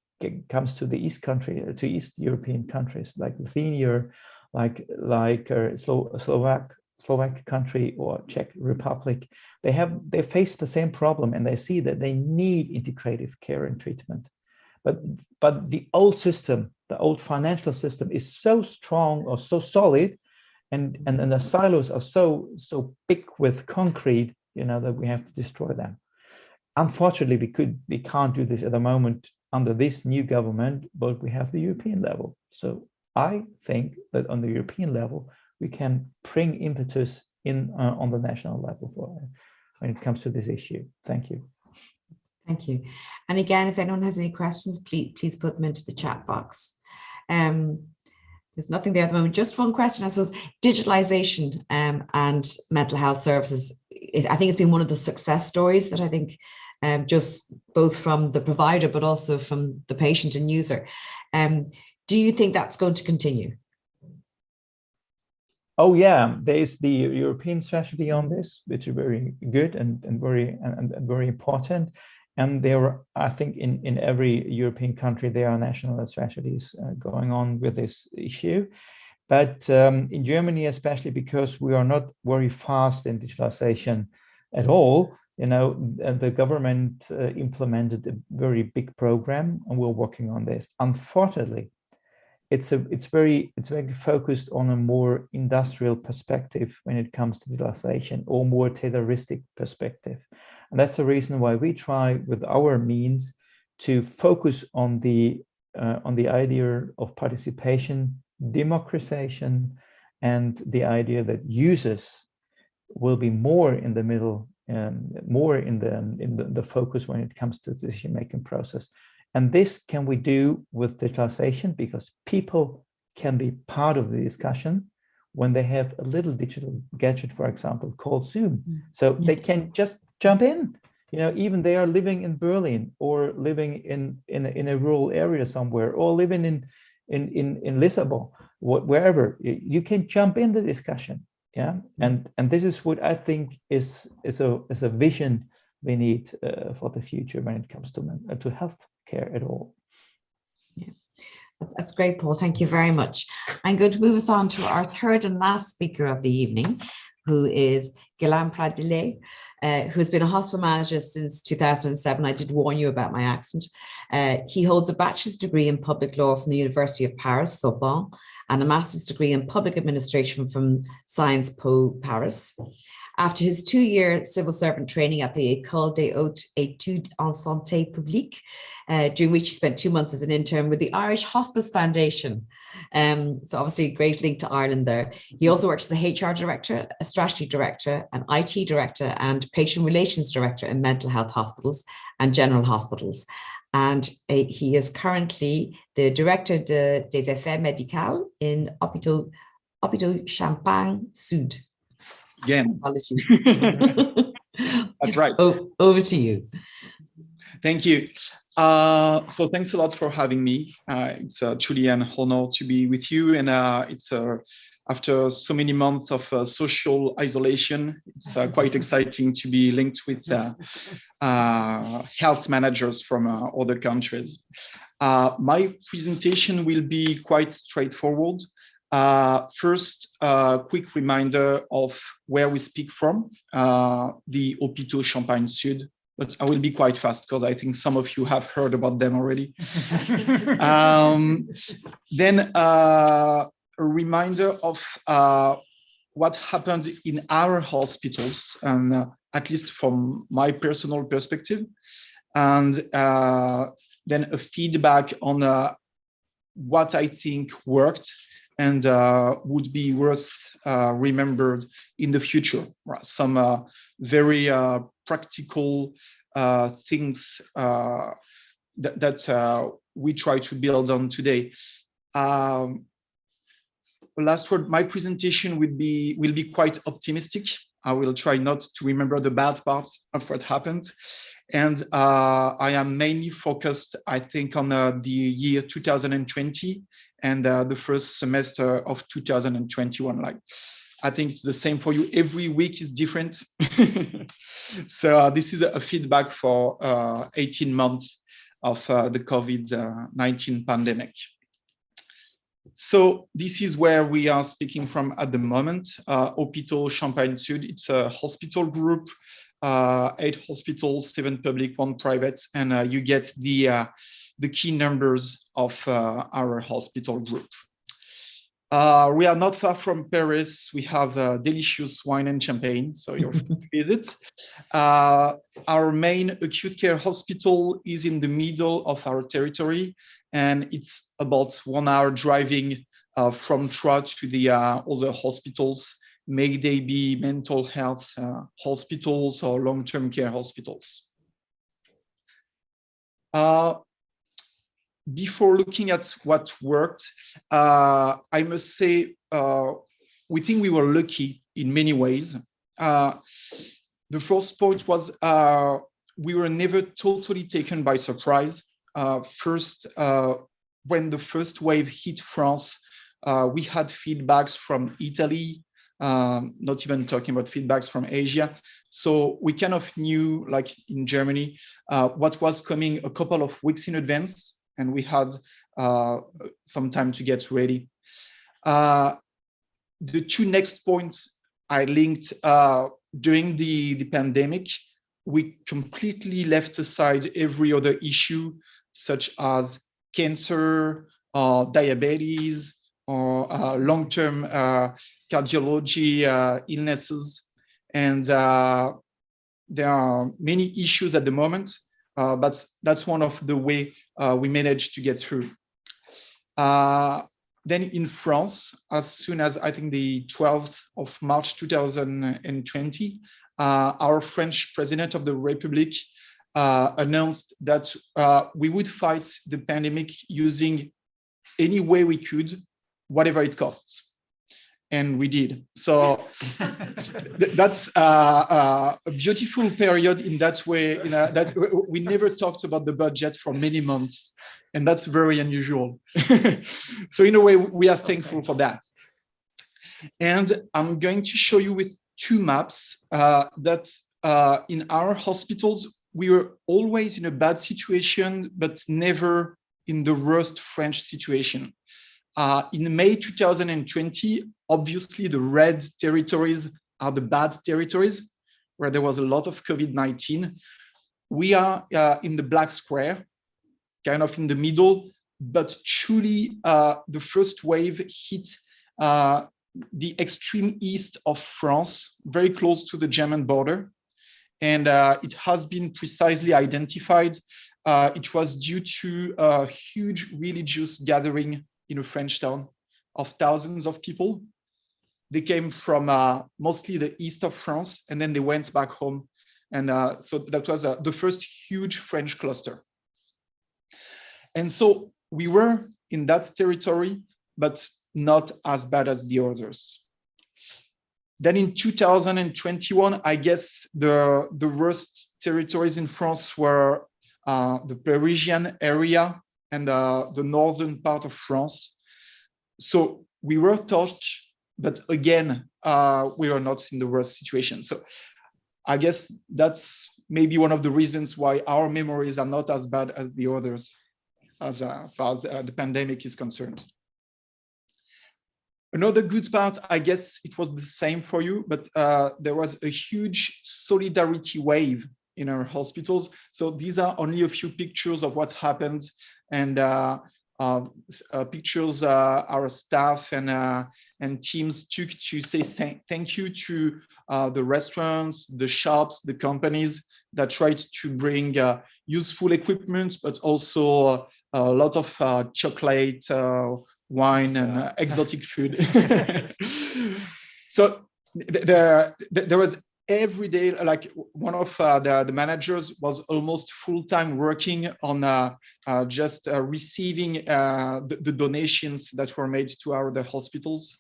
comes to the East European countries like Lithuania, like Slovak Slovak country or Czech Republic, they face the same problem, and they see that they need integrative care and treatment. But the old system, the old financial system, is so strong or so solid, and the silos are so big with concrete, that we have to destroy them. Unfortunately, we can't do this at the moment under this new government, but we have the European level. So I think that on the European level, we can bring impetus in on the national level when it comes to this issue. Thank you. Thank you. And again, if anyone has any questions, please put them into the chat box. There's nothing there at the moment. Just one question, I suppose, digitalization and mental health services. I think it's been one of the success stories that I think just both from the provider, but also from the patient and user. Do you think that's going to continue? Oh yeah, there's the European strategy on this, which is very good and very important. And there are, I think, in every European country, there are national strategies going on with this issue. But in Germany, especially because we are not very fast in digitalization at all, the government implemented a very big program, and we're working on this. Unfortunately, it's very focused on a more industrial perspective when it comes to digitalization, or more Tayloristic perspective. And that's the reason why we try with our means to focus on the idea of participation, democratization, and the idea that users will be more in the middle, more in the focus when it comes to the decision-making process. And this can we do with digitalization, because people can be part of the discussion when they have a little digital gadget, for example, called Zoom. So they can just jump in, even they are living in Berlin, or living in a rural area somewhere, or living in Lisbon, wherever. You can jump in the discussion. Yeah. And this is what I think is a vision we need for the future when it comes to health care at all. Yeah, that's great, Paul. Thank you very much. I'm going to move us on to our third and last speaker of the evening, who is Guillaume Pradillet, who has been a hospital manager since 2007. I did warn you about my accent. He holds a bachelor's degree in public law from the University of Paris, Sorbonne, and a master's degree in public administration from Sciences Po Paris. After his 2-year civil servant training at the École des Hautes Études en Santé Publique, during which he spent 2 months as an intern with the Irish Hospice Foundation. So obviously a great link to Ireland there. He also works as a HR director, a strategy director, an IT director, and patient relations director in mental health hospitals and general hospitals. And he is currently the director des effets médicaux in Hôpital Champagne Sud. Again. Apologies. That's right. Over to you. Thank you. So thanks a lot for having me. It's truly an honor to be with you. And it's after so many months of social isolation, it's quite exciting to be linked with health managers from other countries. My presentation will be quite straightforward. First, a quick reminder of where we speak from, the Hôpital Champagne Sud, but I will be quite fast because I think some of you have heard about them already. Then a reminder of what happened in our hospitals, and at least from my personal perspective, and then a feedback on what I think worked and would be worth remembered in the future. Some very practical things that we try to build on today. Last word, my presentation will be quite optimistic. I will try not to remember the bad parts of what happened. And I am mainly focused, I think, on the year 2020 and the first semester of 2021. Like, I think it's the same for you. Every week is different. So this is a feedback for 18 months of the COVID-19 pandemic. So this is where we are speaking from at the moment. Hôpitaux Champagne Sud, it's a hospital group, 8 hospitals, 7 public, 1 private, and you get the key numbers of our hospital group. We are not far from Paris. We have delicious wine and champagne, so you're free to visit. Our main acute care hospital is in the middle of our territory, and it's about 1 hour driving from Troyes to the other hospitals, may they be mental health hospitals or long-term care hospitals. Before looking at what worked, I must say we think we were lucky in many ways. The first point was we were never totally taken by surprise. First, when the first wave hit France, we had feedbacks from Italy, not even talking about feedbacks from Asia. So we kind of knew, like in Germany, what was coming a couple of weeks in advance, and we had some time to get ready. The 2 next points I linked during the pandemic, we completely left aside every other issue, such as cancer, diabetes, or long-term cardiology illnesses. And there are many issues at the moment, but that's one of the way we managed to get through. Then in France, as soon as I think the 12th of March 2020, our French President of the Republic announced that we would fight the pandemic using any way we could, whatever it costs. And we did. So that's a beautiful period in that way, that we never talked about the budget for many months. And that's very unusual. So in a way, we are thankful for that. And I'm going to show you with 2 maps that in our hospitals, we were always in a bad situation, but never in the worst French situation. In May 2020, obviously the red territories are the bad territories, where there was a lot of COVID-19. We are in the black square, kind of in the middle, but truly the first wave hit the extreme east of France, very close to the German border. And it has been precisely identified. It was due to a huge religious gathering in a French town of thousands of people. They came from mostly the east of France, and then they went back home. And so that was the first huge French cluster. And so we were in that territory, but not as bad as the others. Then in 2021, I guess the worst territories in France were the Parisian area and the northern part of France. So we were touched, but again, we were not in the worst situation. So I guess that's maybe one of the reasons why our memories are not as bad as the others, as far as the pandemic is concerned. Another good part, I guess it was the same for you, but there was a huge solidarity wave in our hospitals. So these are only a few pictures of what happened, and pictures our staff and teams took to say thank you to the restaurants, the shops, the companies that tried to bring useful equipment, but also a lot of chocolate, wine, and exotic food. So there was every day, like one of the managers was almost full-time working on just receiving the donations that were made to the hospitals.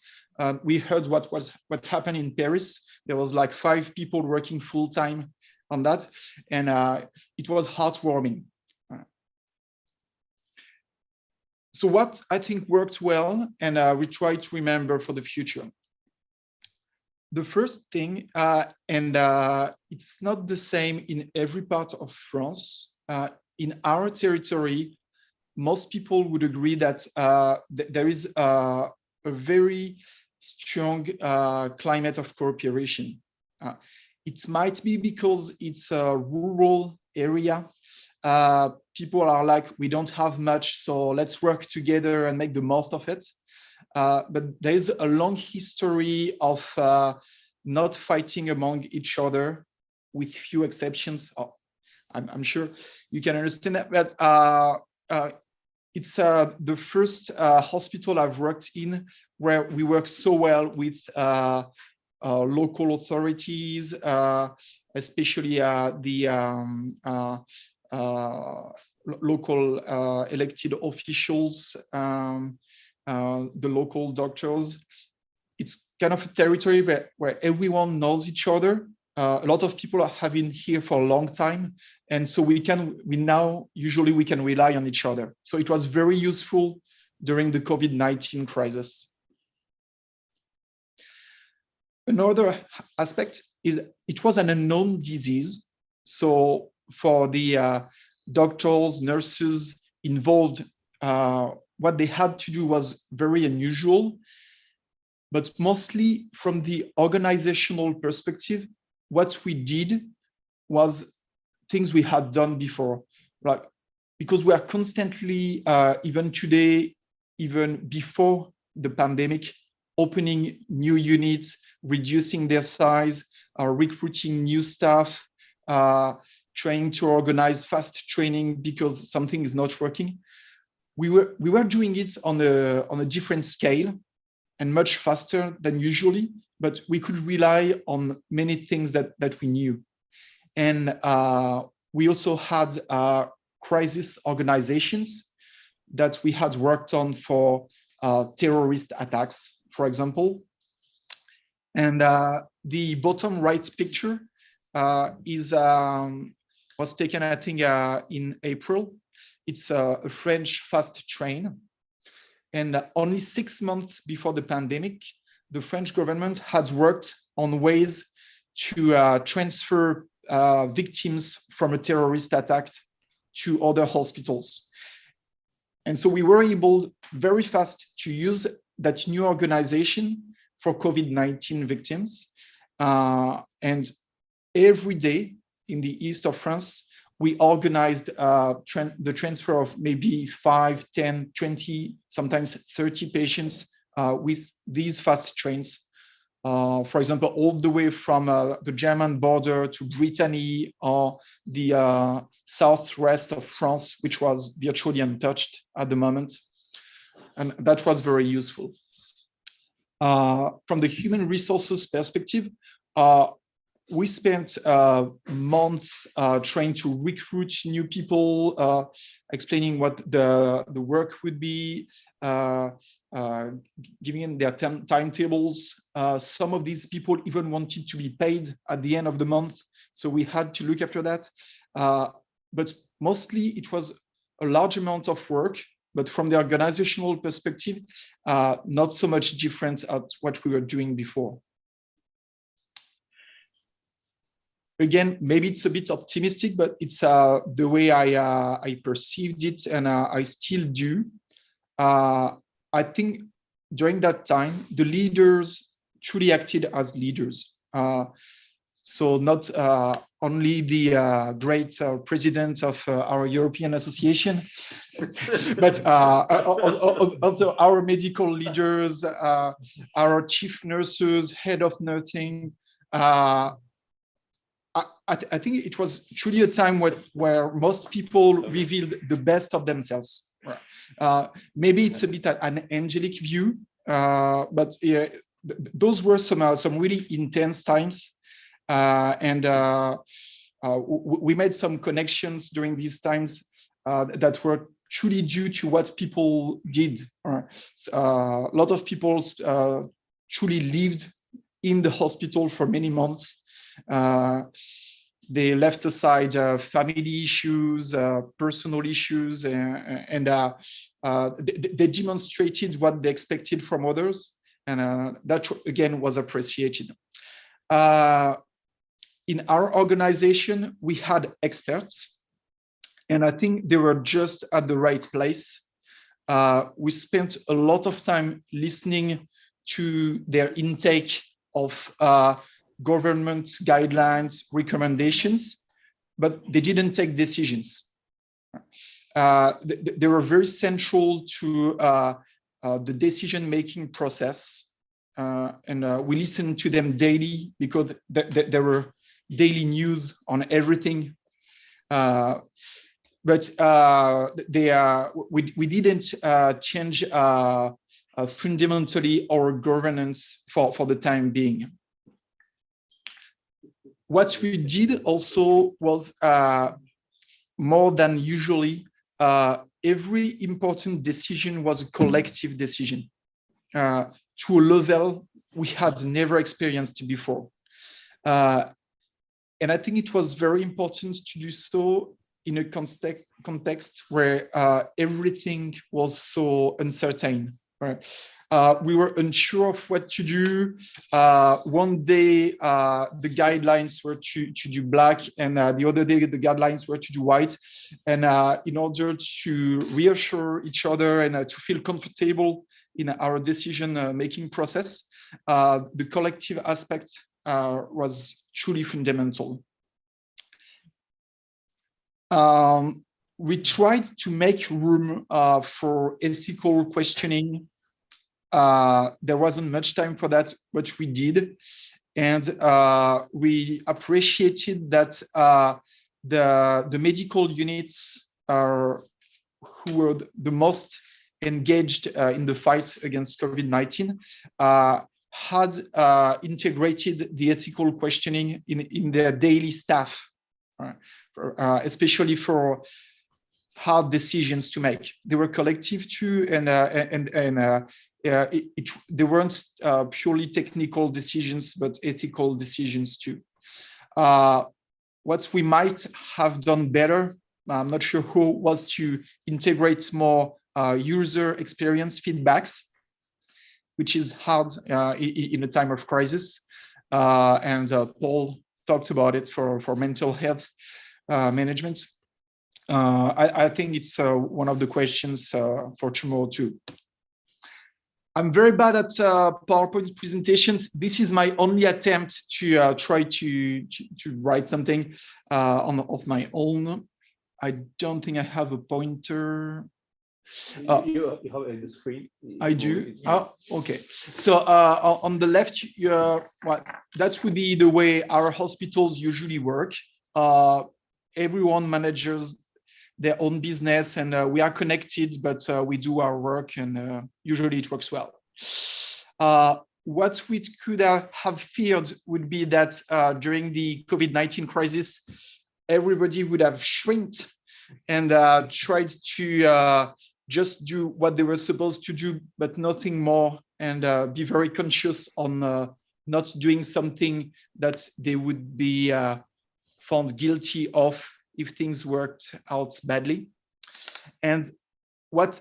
We heard what happened in Paris. There was like 5 people working full-time on that, and it was heartwarming. So what I think worked well, and we try to remember for the future. The first thing, and it's not the same in every part of France, in our territory, most people would agree that there is a very strong climate of cooperation. It might be because it's a rural area. People are like, we don't have much, so let's work together and make the most of it. But there's a long history of not fighting among each other, with few exceptions. I'm sure you can understand that, but it's the first hospital I've worked in where we work so well with local authorities, especially the local elected officials, the local doctors. It's kind of a territory where everyone knows each other. A lot of people have been here for a long time, and so we can rely on each other. So it was very useful during the COVID-19 crisis. Another aspect is it was an unknown disease. So for the doctors, nurses involved, what they had to do was very unusual, but mostly from the organizational perspective, what we did was things we had done before, like, because we are constantly, even today, even before the pandemic, opening new units, reducing their size, recruiting new staff, trying to organize fast training because something is not working. We were doing it on a different scale and much faster than usually, but we could rely on many things that we knew. And we also had crisis organizations that we had worked on for terrorist attacks, for example. And the bottom right picture was taken, I think, in April. It's a French fast train. And only 6 months before the pandemic, the French government had worked on ways to transfer victims from a terrorist attack to other hospitals. And so we were able very fast to use that new organization for COVID-19 victims. And every day in the east of France, we organized the transfer of maybe 5, 10, 20, sometimes 30 patients with these fast trains. For example, all the way from the German border to Brittany or the southwest of France, which was virtually untouched at the moment. And that was very useful. From the human resources perspective, we spent a month trying to recruit new people, explaining what the work would be, giving them their timetables. Some of these people even wanted to be paid at the end of the month, so we had to look after that. But mostly it was a large amount of work, but from the organizational perspective, not so much different at what we were doing before. Again, maybe it's a bit optimistic, but it's the way I perceived it, and I still do. I think during that time, the leaders truly acted as leaders. So not only the great president of our European Association, but our medical leaders, our chief nurses, head of nursing. I think it was truly a time where most people revealed the best of themselves. Maybe it's a bit an angelic view, but those were some really intense times. And we made some connections during these times that were truly due to what people did. A lot of people truly lived in the hospital for many months. They left aside family issues, personal issues, and they demonstrated what they expected from others, and that again was appreciated. In our organization, we had experts, And I think they were just at the right place. We spent a lot of time listening to their intake of government guidelines, recommendations, but they didn't take decisions. They were very central to the decision-making process. And we listened to them daily because there were daily news on everything. But we didn't change fundamentally our governance for the time being. What we did also was more than usually, every important decision was a collective decision to a level we had never experienced before. And I think it was very important to do so in a context where everything was so uncertain. Right? We were unsure of what to do. One day, the guidelines were to do black, and the other day, the guidelines were to do white. And in order to reassure each other and to feel comfortable in our decision-making process, the collective aspect was truly fundamental. We tried to make room for ethical questioning. There wasn't much time for that, but we did. And we appreciated that the medical units who were the most engaged in the fight against COVID-19 had integrated the ethical questioning in their daily staff, especially for hard decisions to make. They were collective too, and they weren't purely technical decisions, but ethical decisions too. What we might have done better, I'm not sure who, was to integrate more user experience feedbacks, which is hard in a time of crisis. And Paul talked about it for mental health management. I think it's one of the questions for tomorrow too. I'm very bad at PowerPoint presentations. This is my only attempt to try to write something of my own. I don't think I have a pointer. You have it in the screen. I do. Oh, okay. So on the left, well, that would be the way our hospitals usually work. Everyone manages their own business, and we are connected, but we do our work, and usually it works well. What we could have feared would be that during the COVID-19 crisis, everybody would have shrinked and tried to just do what they were supposed to do, but nothing more, and be very conscious on not doing something that they would be found guilty of if things worked out badly. And what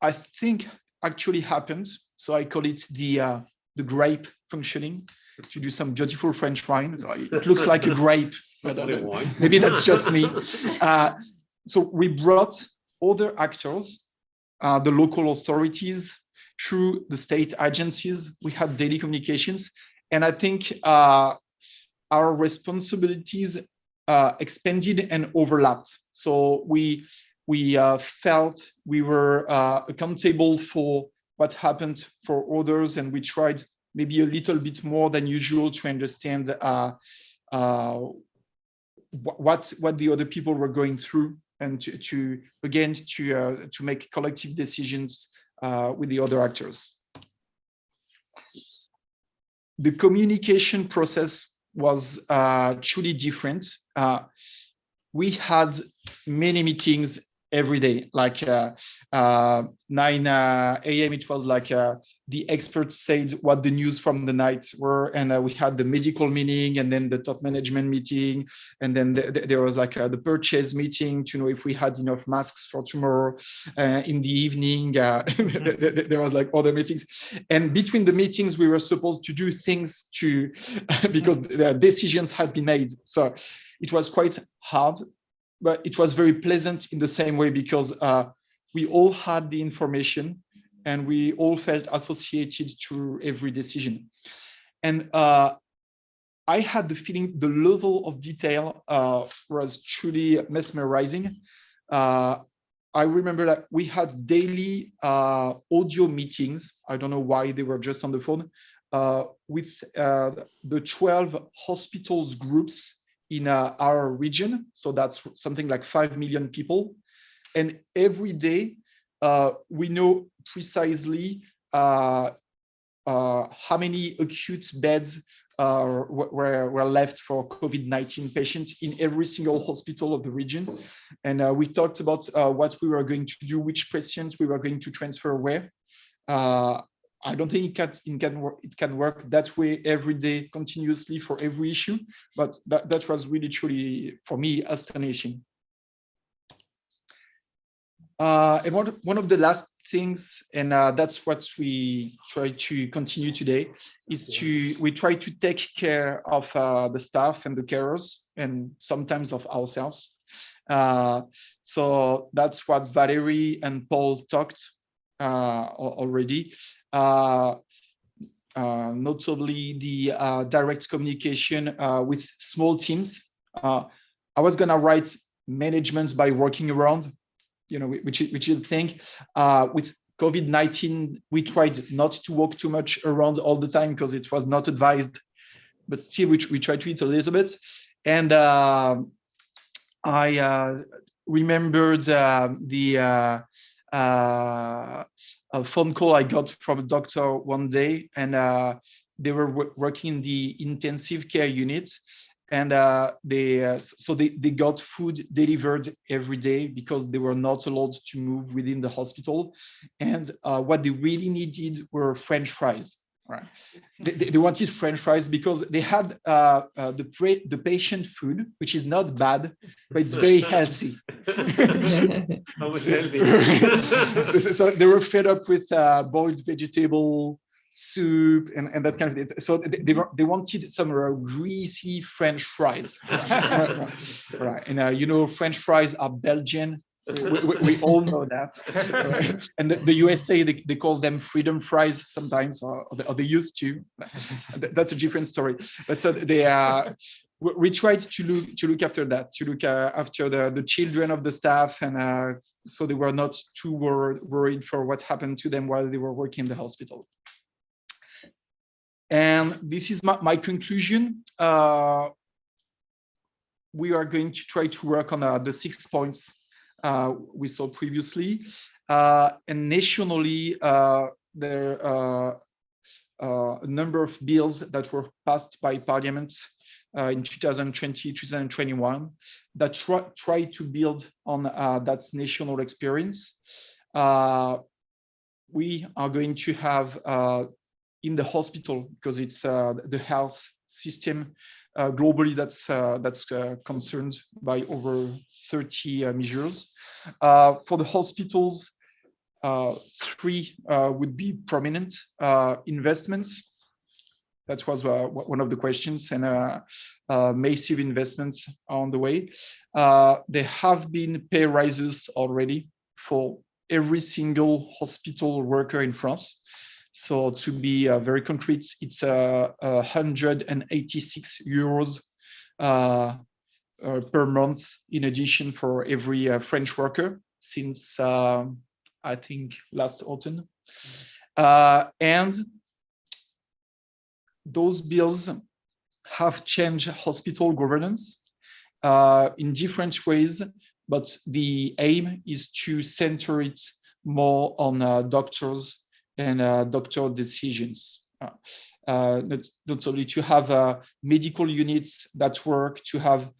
I think actually happened, so I call it the grape functioning, to do some beautiful French wine. So it looks like a grape, but maybe that's just me. So we brought other actors, the local authorities, through the state agencies. We had daily communications, and I think our responsibilities expanded and overlapped. So we felt we were accountable for what happened for others, and we tried maybe a little bit more than usual to understand what the other people were going through, and to make collective decisions with the other actors. The communication process was truly different. We had many meetings every day, like 9 a.m. It was like the experts said what the news from the night were, and we had the medical meeting, and then the top management meeting, and then there was like the purchase meeting to know if we had enough masks for tomorrow. In the evening, there was like other meetings, and between the meetings we were supposed to do things because the decisions had been made. So it was quite hard. but it was very pleasant in the same way because we all had the information and we all felt associated to every decision. And I had the feeling the level of detail was truly mesmerizing. I remember that we had daily audio meetings. I don't know why they were just on the phone with the 12 hospitals groups in our region. So that's something like 5 million people. And every day we know precisely how many acute beds were left for COVID-19 patients in every single hospital of the region. And we talked about what we were going to do, which patients we were going to transfer where. I don't think it can work that way every day continuously for every issue, but that was really, truly, for me, astonishing. And one of the last things, and that's what we try to continue today, is we try to take care of the staff and the carers, and sometimes of ourselves. So that's what Valerie and Paul talked already. Notably the direct communication with small teams. I was gonna write management by working around, which you think with COVID-19, we tried not to walk too much around all the time because it was not advised, but still we tried to eat a little bit. And I remembered the a phone call I got from a doctor one day, and they were working in the intensive care unit. And they got food delivered every day because they were not allowed to move within the hospital. And what they really needed were French fries. Right? They wanted French fries because they had the patient food, which is not bad, but it's very healthy. So they were fed up with boiled vegetable soup and that kind of thing. So they wanted some greasy French fries. Right. And French fries are Belgian. We all know that. Right? And the USA, they call them freedom fries sometimes, or they used to. That's a different story. But so we tried to look after that, to look after the children of the staff, and so they were not too worried for what happened to them while they were working in the hospital. And this is my conclusion. We are going to try to work on the 6 points we saw previously. And nationally, there are a number of bills that were passed by Parliament in 2020, 2021 that try to build on that national experience. We are going to have in the hospital, because it's the health system globally that's concerned by over 30 measures. For the hospitals, 3 would be prominent: investments. That was one of the questions, and massive investments on the way. There have been pay rises already for every single hospital worker in France. So to be very concrete, it's 186 euros per month in addition for every French worker since I think last autumn. And those bills have changed hospital governance in different ways, but the aim is to center it more on doctors and doctor decisions. Not only to have medical units that work, to have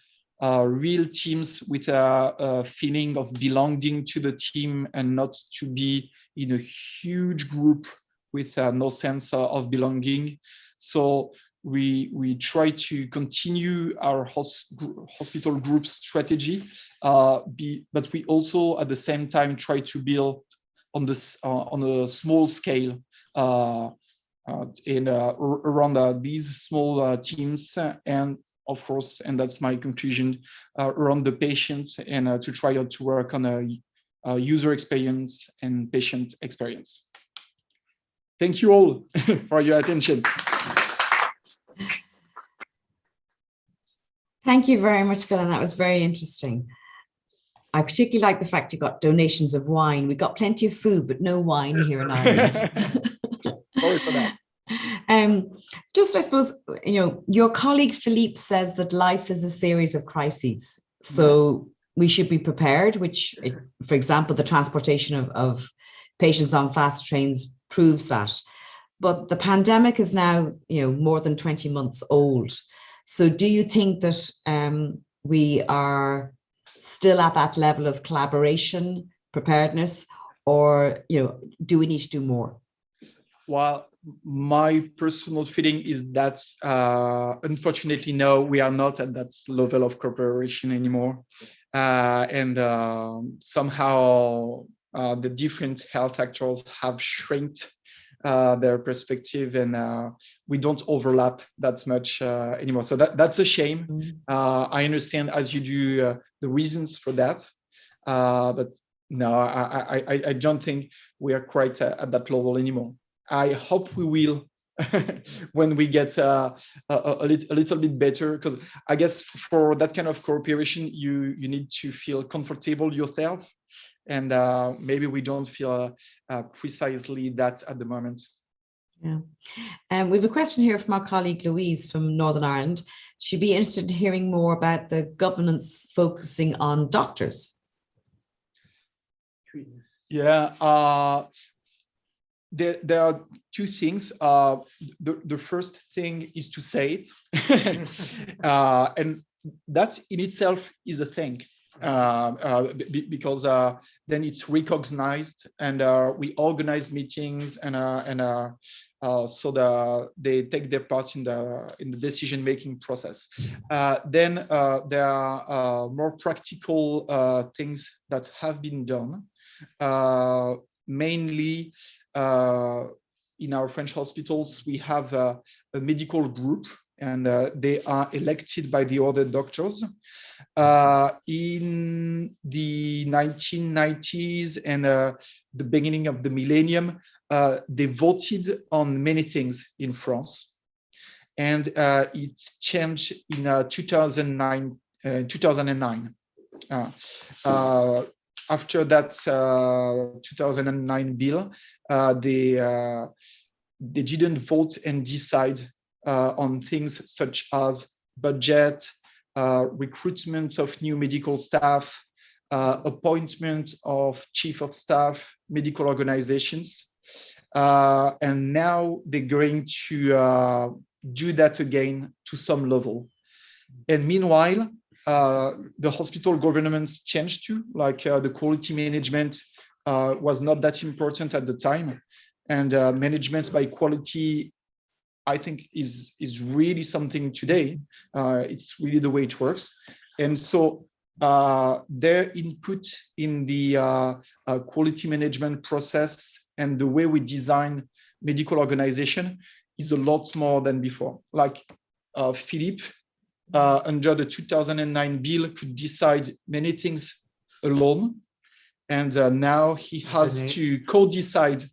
real teams with a feeling of belonging to the team and not to be in a huge group with no sense of belonging. So we try to continue our hospital group strategy, but we also at the same time try to build on this on a small scale around these small teams, and of course, and that's my conclusion around the patient, and to try out to work on a user experience and patient experience. Thank you all for your attention. Thank you very much, Phil, and that was very interesting. I particularly like the fact you got donations of wine. We got plenty of food, but no wine here in Ireland. Sorry for that. Just, I suppose, your colleague Philippe says that life is a series of crises. So we should be prepared, which, for example, the transportation of patients on fast trains proves that. But the pandemic is now, more than 20 months old. So do you think that we are still at that level of collaboration, preparedness, or do we need to do more? Well, my personal feeling is that unfortunately, no, we are not at that level of cooperation anymore. And somehow the different health actors have shrinked their perspective, and we don't overlap that much anymore. So that's a shame. I understand, as you do, the reasons for that, but no, I don't think we are quite at that level anymore. I hope we will when we get a little bit better, because I guess for that kind of cooperation, you need to feel comfortable yourself. And maybe we don't feel precisely that at the moment. Yeah. We have a question here from our colleague Louise from Northern Ireland. She'd be interested in hearing more about the governance focusing on doctors. Yeah, there are two things. The first thing is to say it, and that in itself is a thing. Because then it's recognized, and we organize meetings, and so they take their part in the decision-making process. Then there are more practical things that have been done, mainly in our French hospitals. We have a medical group, and they are elected by the other doctors. In the 1990s and the beginning of the millennium, they voted on many things in France, and it changed in 2009. After that 2009 bill, they didn't vote and decide on things such as budget, recruitment of new medical staff, appointment of chief of staff, medical organizations. And now they're going to do that again to some level. And meanwhile, the hospital governments changed too, like the quality management was not that important at the time. And management by quality, I think, is really something today. It's really the way it works. And so their input in the quality management process and the way we design medical organization is a lot more than before. Like Philippe, under the 2009 bill, could decide many things alone. And now he has to co-decide.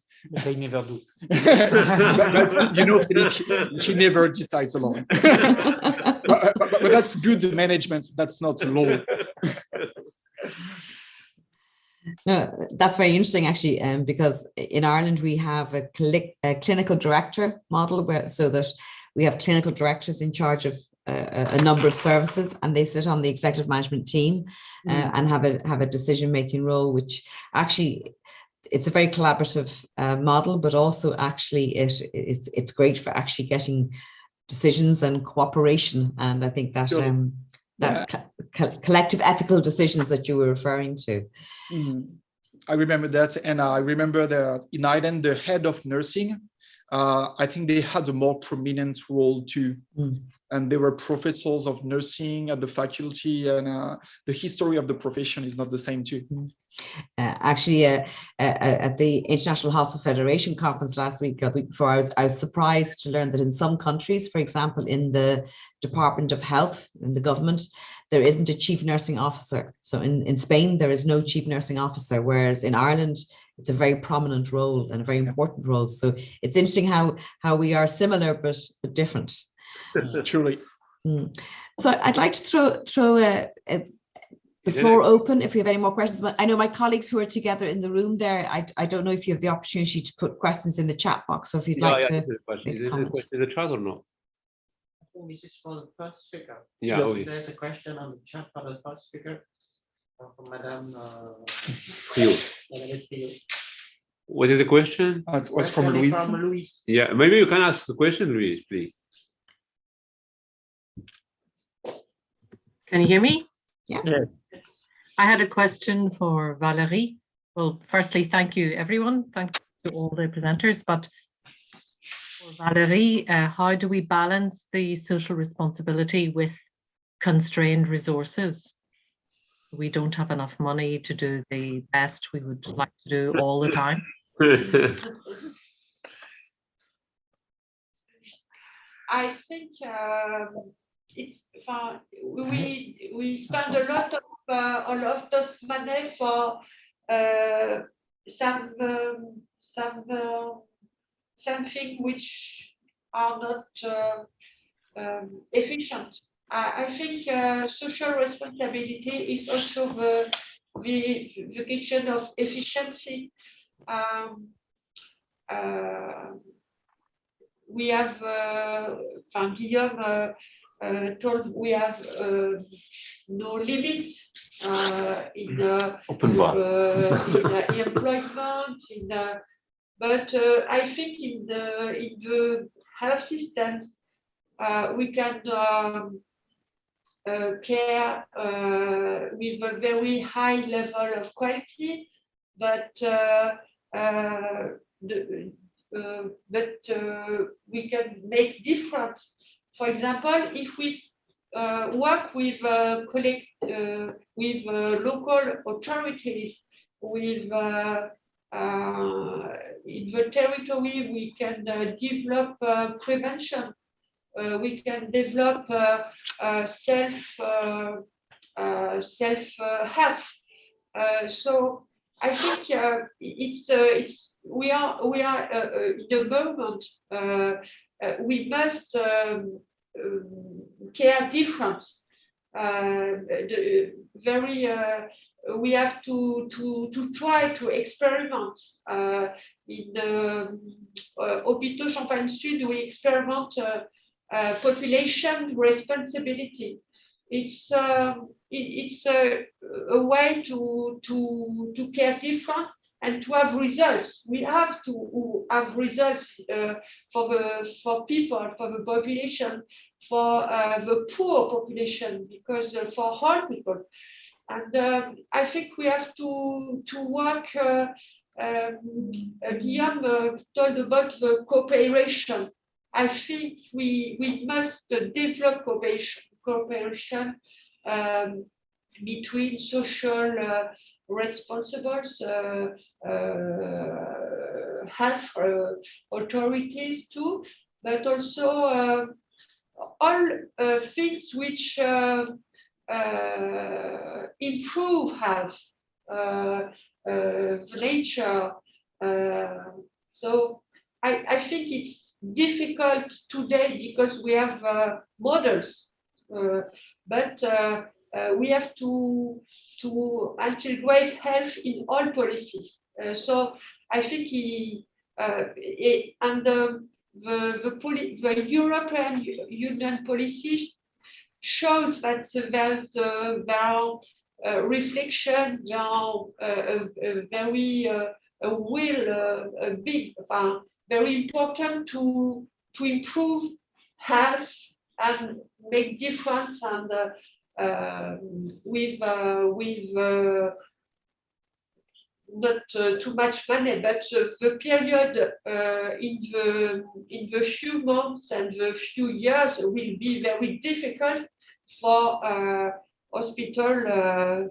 They never do. but Philippe, he never decides alone. but that's good management. That's not law. No, that's very interesting, actually, because in Ireland we have a clinical director model, so that we have clinical directors in charge of a number of services, and they sit on the executive management team and have a decision-making role, which actually, it's a very collaborative model, but also actually it's great for actually getting decisions and cooperation. And I think that collective ethical decisions that you were referring to. I remember that, and I remember in Ireland, the head of nursing I think they had a more prominent role too. And they were professors of nursing at the faculty, and the history of the profession is not the same too. Actually, at the International Hospital Federation conference last week, or the week before, I was surprised to learn that in some countries, for example, in the Department of Health in the government, there isn't a chief nursing officer. So in Spain, there is no chief nursing officer, whereas in Ireland, it's a very prominent role and a very important role. So it's interesting how we are similar but different. Truly. So I'd like to throw the floor open if we have any more questions. But I know my colleagues who are together in the room there, I don't know if you have the opportunity to put questions in the chat box. So if you'd like to make a comment. Is the chat or no? I think this is for the first speaker. Yeah, Yes, okay. there's a question on the chat for the first speaker from Madame You. Madame What is the question? It was from Louise. From Louise. Yeah, maybe you can ask the question, Louise, please. Can you hear me? Yeah. I had a question for Valérie. Well, firstly, thank you, everyone. Thanks to all the presenters. But for Valérie, how do we balance the social responsibility with constrained resources? We don't have enough money to do the best we would like to do all the time. I think it's we spend a lot of money for something which are not efficient. I think social responsibility is also the question of efficiency. We have, Guillaume told we have no limits in employment. But I think in the health systems we can care with a very high level of quality, but we can make difference. For example, if we work with local authorities, with in the territory, we can develop prevention. We can develop self-help. So I think we are in the moment. We must care different. We have to try to experiment. In the Hôpitaux Champagne Sud, we experiment population responsibility. It's a way to care different and to have results. We have to have results for people, for the population, for the poor population, because for all people. And I think we have to work. Guillaume told about the cooperation. I think we must develop cooperation between social responsibles, health authorities too, but also all things which improve health, nature. So I think it's difficult today because we have models, but we have to integrate health in all policies. So I think the European Union policy shows that there's reflection, very important to improve health and make difference, and with not too much money, but the period in the few months and the few years will be very difficult for hospital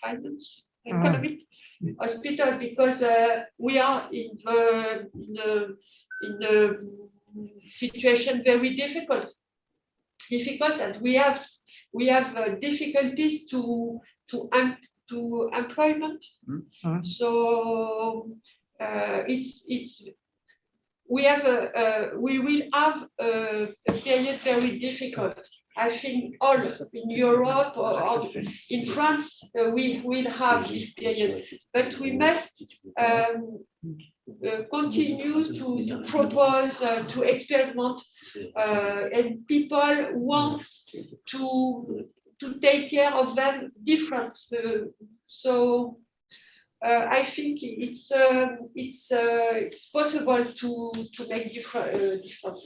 finance, economic hospital, because we are in the situation very difficult, and we have difficulties to employment. So we will have a period very difficult. I think all in Europe or in France, we will have this period, but we must continue to propose, to experiment, and people want to take care of them different. So I think it's possible to make difference.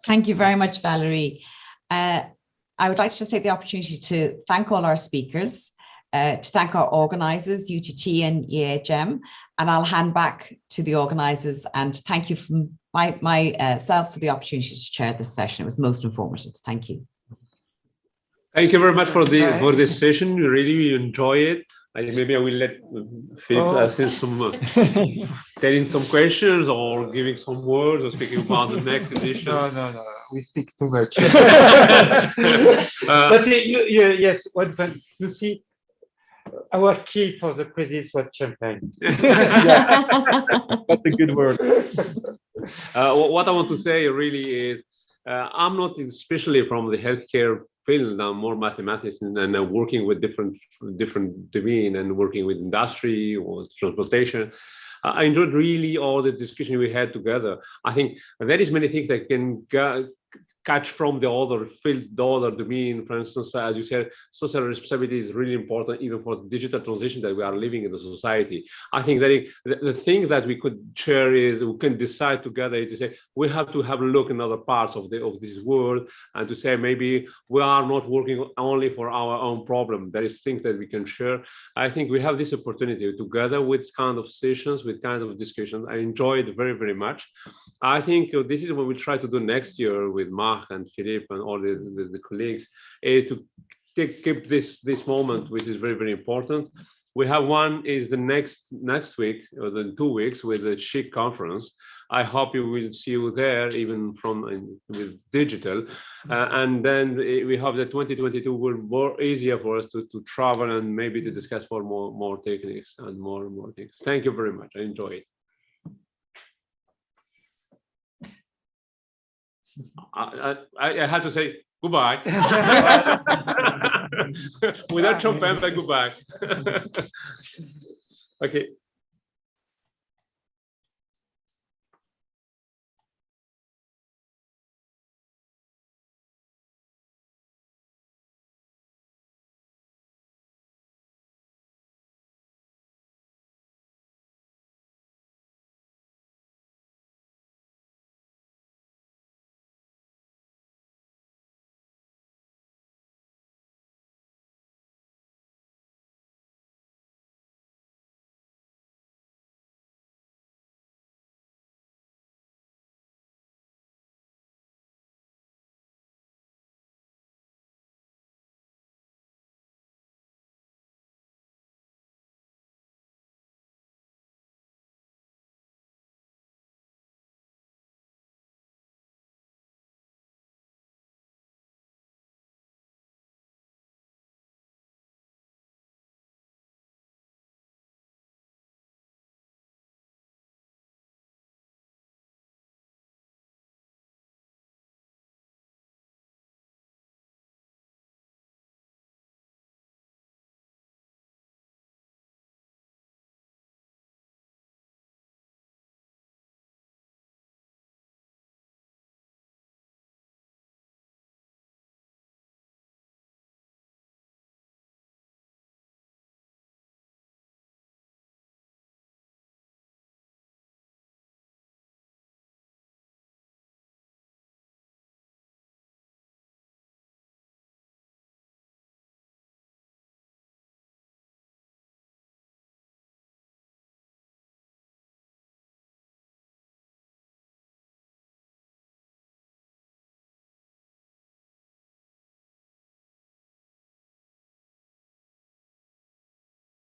Thank you very much, Valerie. I would like to just take the opportunity to thank all our speakers, to thank our organisers, UTT and EHM, and I'll hand back to the organisers and thank you from myself for the opportunity to chair this session. It was most informative. Thank you. Thank you very much for this session. We really enjoy it. Maybe I will let Philip ask him telling some questions or giving some words or speaking about the next edition. No. We speak too much. But yes, one thing you see, our key for the crisis was champagne. That's a good word. What I want to say really is, I'm not especially from the healthcare field. I'm more mathematician and working with different domain and working with industry or transportation. I enjoyed really all the discussion we had together. I think there is many things that can catch from the other field, the other domain. For instance, as you said, social responsibility is really important even for the digital transition that we are living in the society. I think that the thing that we could share is we can decide together to say we have to have a look in other parts of this world and to say maybe we are not working only for our own problem. There is things that we can share. I think we have this opportunity together with kind of sessions, with kind of discussions. I enjoyed very, very much. I think this is what we'll try to do next year with Marc and Philippe and all the colleagues, is to keep this moment, which is very, very important. We have one is the next week or the 2 weeks with the CHIC conference. I hope you will see you there, even with digital. And then we hope that 2022 will be more easier for us to travel and maybe to discuss for more techniques and more things. Thank you very much. I enjoy it. I had to say goodbye. Without champagne, but goodbye. Okay.